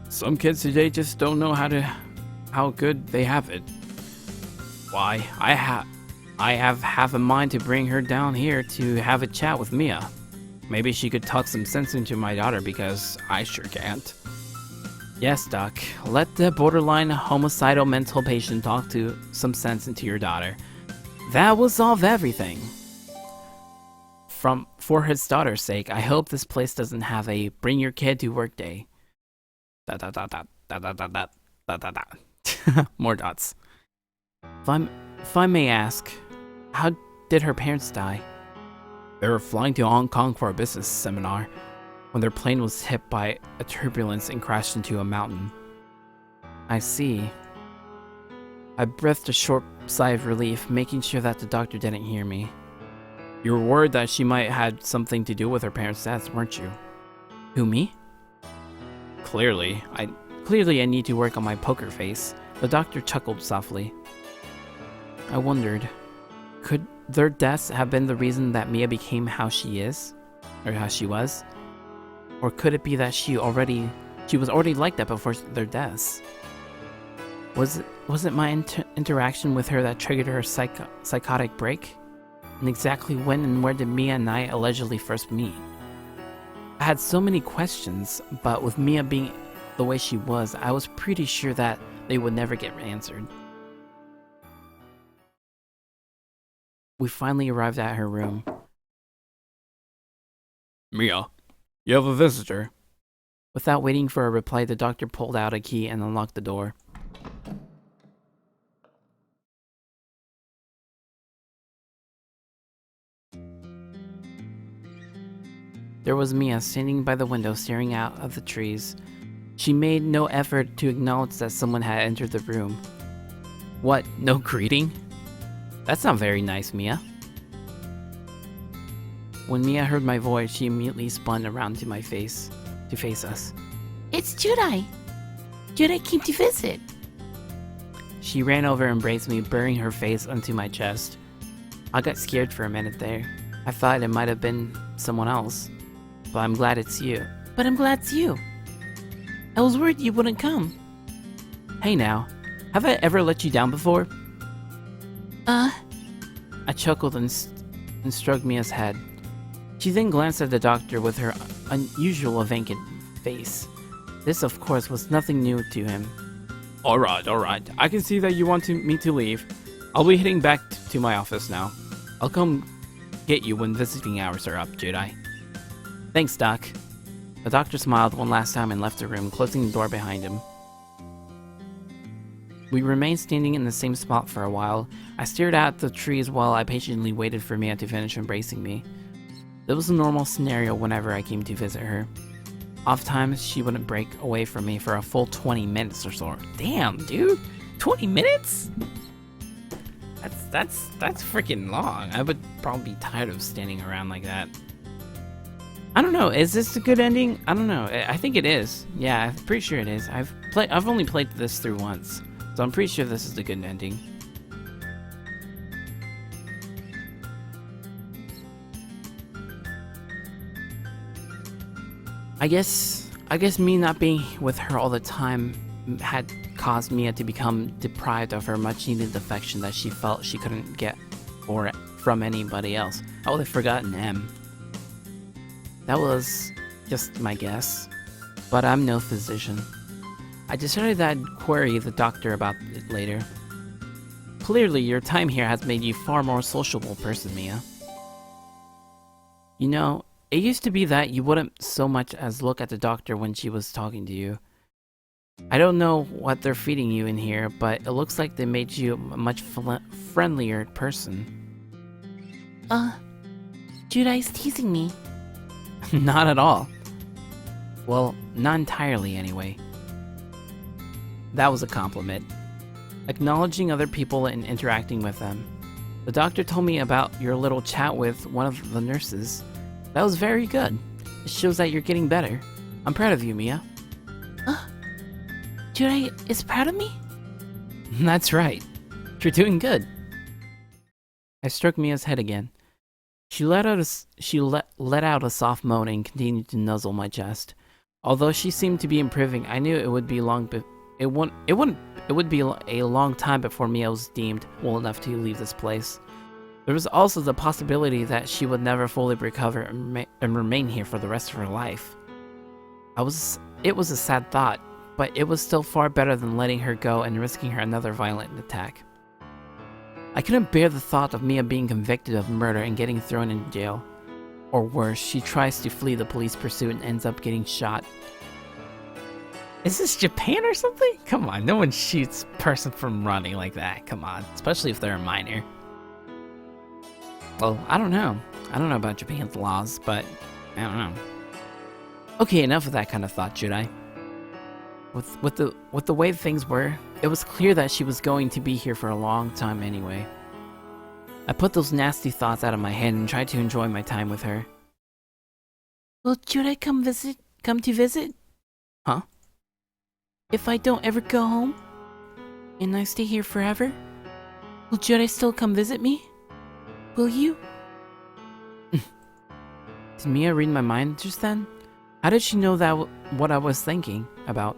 Some kids today just don't know how good they have it. Why, I have half a mind to bring her down here to have a chat with Mia. Maybe she could talk some sense into my daughter because I sure can't. Yes, Doc. Let the borderline homicidal mental patient talk to some sense into your daughter. That will solve everything. For his daughter's sake, I hope this place doesn't have a bring your kid to work day. More dots. If I may ask, how did her parents die? They were flying to Hong Kong for a business seminar when their plane was hit by a turbulence and crashed into a mountain. I see. I breathed a short sigh of relief, making sure that the doctor didn't hear me. You were worried that she might have had something to do with her parents' deaths, weren't you? Who, me? Clearly, I need to work on my poker face. The doctor chuckled softly. I wondered, could their deaths have been the reason that Mia became how she is? Or how she was? Or could it be that she was already like that before their deaths? Was it my interaction with her that triggered her psychotic break? And exactly when and where did Mia and I allegedly first meet? I had so many questions, but with Mia being the way she was, I was pretty sure that they would never get answered. We finally arrived at her room. Mia, you have a visitor. Without waiting for a reply, the doctor pulled out a key and unlocked the door. There was Mia standing by the window staring out of the trees. She made no effort to acknowledge that someone had entered the room. What, no greeting? That's not very nice, Mia. When Mia heard my voice, she immediately spun around to face us. It's Judai. Judai came to visit. She ran over and embraced me, burying her face onto my chest. I got scared for a minute there. I thought it might have been someone else. But I'm glad it's you. But I'm glad it's you. I was worried you wouldn't come. Hey now, have I ever let you down before? I chuckled and stroked Mia's head. She then glanced at the doctor with her unusual vacant face. This, of course, was nothing new to him. Alright. I can see that you want me to leave. I'll be heading back to my office now. I'll come get you when visiting hours are up, Jedi. Thanks, Doc. The doctor smiled one last time and left the room, closing the door behind him. We remained standing in the same spot for a while. I stared at the trees while I patiently waited for Mia to finish embracing me. It was a normal scenario whenever I came to visit her. Oftentimes, she wouldn't break away from me for a full 20 minutes or so. Damn, dude! 20 minutes? That's freaking long. I would probably be tired of standing around like that. I don't know. Is this a good ending? I don't know. I think it is. Yeah, I'm pretty sure it is. I've only played this through once, so I'm pretty sure this is the good ending. I guess me not being with her all the time had caused Mia to become deprived of her much-needed affection that she felt she couldn't get from anybody else. I would have forgotten M. That was just my guess, but I'm no physician. I decided that I'd query the doctor about it later. Clearly, your time here has made you a far more sociable person, Mia. You know, it used to be that you wouldn't so much as look at the doctor when she was talking to you. I don't know what they're feeding you in here, but it looks like they made you a much friendlier person. Judai's teasing me. Not at all. Well, not entirely anyway. That was a compliment. Acknowledging other people and interacting with them. The doctor told me about your little chat with one of the nurses. That was very good. It shows that you're getting better. I'm proud of you, Mia. Judai is proud of me? That's right. You're doing good. I stroked Mia's head again. She let out a soft moan and continued to nuzzle my chest. Although she seemed to be improving, I knew it would be it would be a long time before Mia was deemed well enough to leave this place. There was also the possibility that she would never fully recover and remain here for the rest of her life. It was a sad thought, but it was still far better than letting her go and risking her another violent attack. I couldn't bear the thought of Mia being convicted of murder and getting thrown in jail. Or worse, she tries to flee the police pursuit and ends up getting shot. Is this Japan or something? Come on, no one shoots a person from running like that. Come on, especially if they're a minor. Well, I don't know. I don't know about Japan's laws, but I don't know. Okay, enough of that kind of thought, should I? With the way things were, it was clear that she was going to be here for a long time anyway. I put those nasty thoughts out of my head and tried to enjoy my time with her. Will Judai come to visit? Huh? If I don't ever go home, and I stay here forever, will Judai still come visit me? Will you? Did Mia read my mind just then? How did she know that what I was thinking about?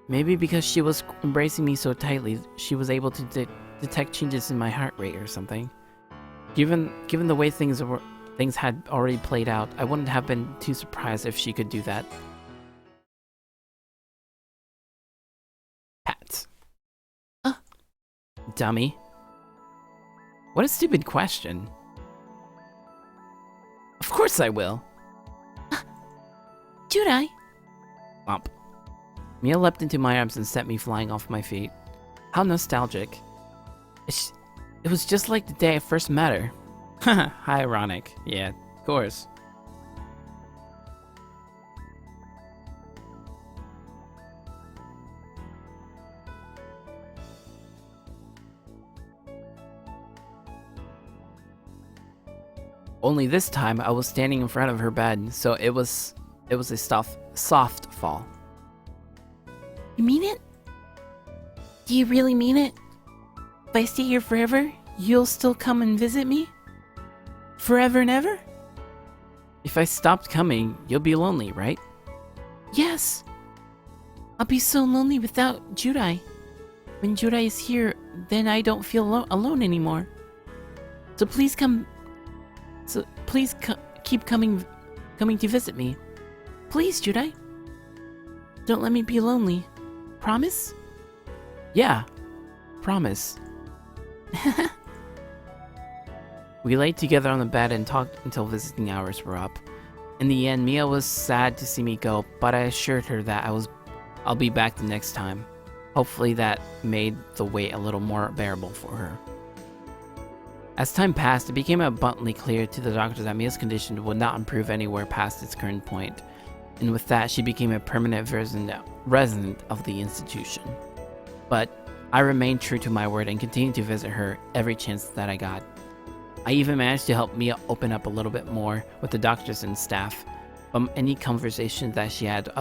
Maybe because she was embracing me so tightly, she was able to detect changes in my heart rate or something. Given the way things had already played out, I wouldn't have been too surprised if she could do that. Pat. Dummy. What a stupid question. Of course I will. Judai? Womp. Mia leapt into my arms and sent me flying off my feet. How nostalgic. It was just like the day I first met her. Haha, how ironic. Yeah, of course. Only this time I was standing in front of her bed, so it was a soft fall. You mean it? Do you really mean it? If I stay here forever, you'll still come and visit me? Forever and ever? If I stopped coming, you'll be lonely, right? Yes. I'll be so lonely without Judai. When Judai is here, then I don't feel alone anymore. So please keep coming to visit me. Please, Judai. Don't let me be lonely. Promise? Yeah, promise. We lay together on the bed and talked until visiting hours were up. In the end, Mia was sad to see me go, but I assured her that I'll be back the next time. Hopefully that made the wait a little more bearable for her. As time passed, it became abundantly clear to the doctor that Mia's condition would not improve anywhere past its current point, and with that she became a permanent resident of the institution. But I remained true to my word and continued to visit her every chance that I got. I even managed to help Mia open up a little bit more with the doctors and staff, but any conversation that she had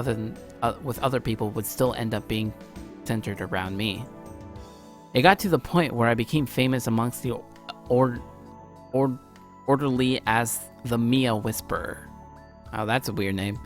with other people would still end up being centered around me. It got to the point where I became famous amongst the orderly as the Mia Whisperer. Oh, that's a weird name.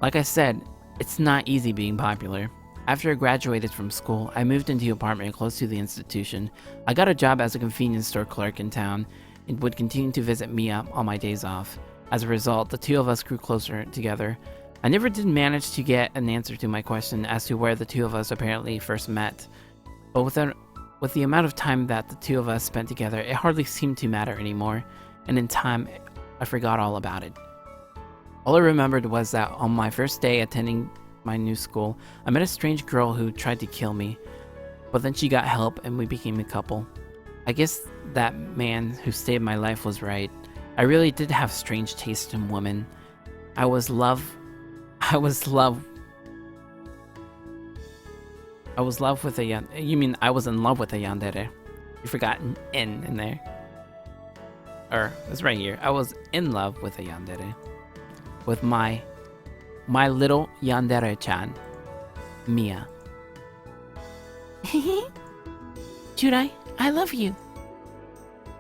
Like I said, it's not easy being popular. After I graduated from school, I moved into an apartment close to the institution. I got a job as a convenience store clerk in town and would continue to visit Mia on my days off. As a result, the two of us grew closer together. I never did manage to get an answer to my question as to where the two of us apparently first met, but with the amount of time that the two of us spent together, it hardly seemed to matter anymore, and in time, I forgot all about it. All I remembered was that on my first day attending my new school, I met a strange girl who tried to kill me, but then she got help and we became a couple. I guess that man who saved my life was right. I really did have strange taste in women. I was I was love with a you mean I was in love with a yandere. You forgot an N in there. Or it's right here. I was in love with a yandere. With my little yandere-chan, Mia. Judai, I love you.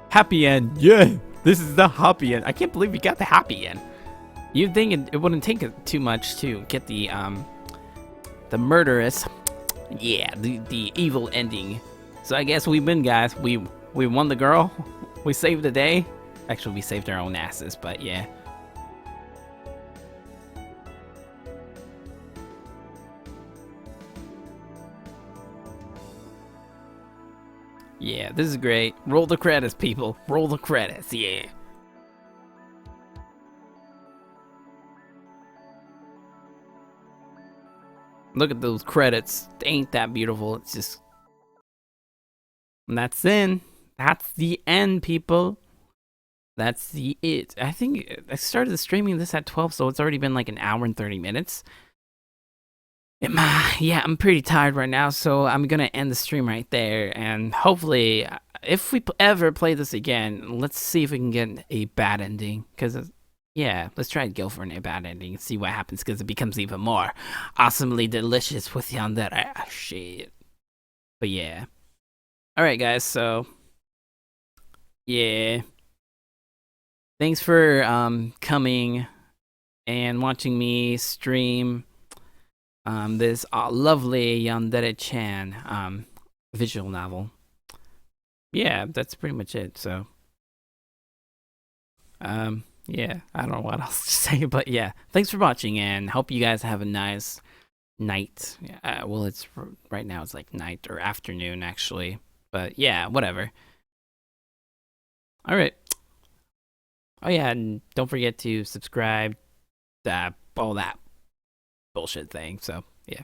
Happy end. Yeah, this is the happy end. I can't believe we got the happy end. You'd think it wouldn't take too much to get the murderous, yeah, the evil ending. So I guess we win, guys. We won the girl. We saved the day. Actually, we saved our own asses, but yeah. Yeah, this is great. Roll the credits, people. Roll the credits, yeah. Look at those credits. They ain't that beautiful. It's just... And that's in. That's the end, people. That's the it. I think I started streaming this at 12, so it's already been like an hour and 30 minutes. Yeah, I'm pretty tired right now, so I'm gonna end the stream right there. And hopefully, if we ever play this again, let's see if we can get a bad ending. Because, yeah, let's try to go for a bad ending and see what happens, because it becomes even more awesomely delicious with Yandere. Shit. But yeah. Alright, guys, so... Yeah. Thanks for coming and watching me stream this lovely Yandere-chan visual novel. Yeah, that's pretty much it. So, yeah, I don't know what else to say, but yeah, thanks for watching, and hope you guys have a nice night. Well, it's right now. It's like night or afternoon, actually. But yeah, whatever. All right. Oh yeah, and don't forget to subscribe. All that bullshit thing. So yeah.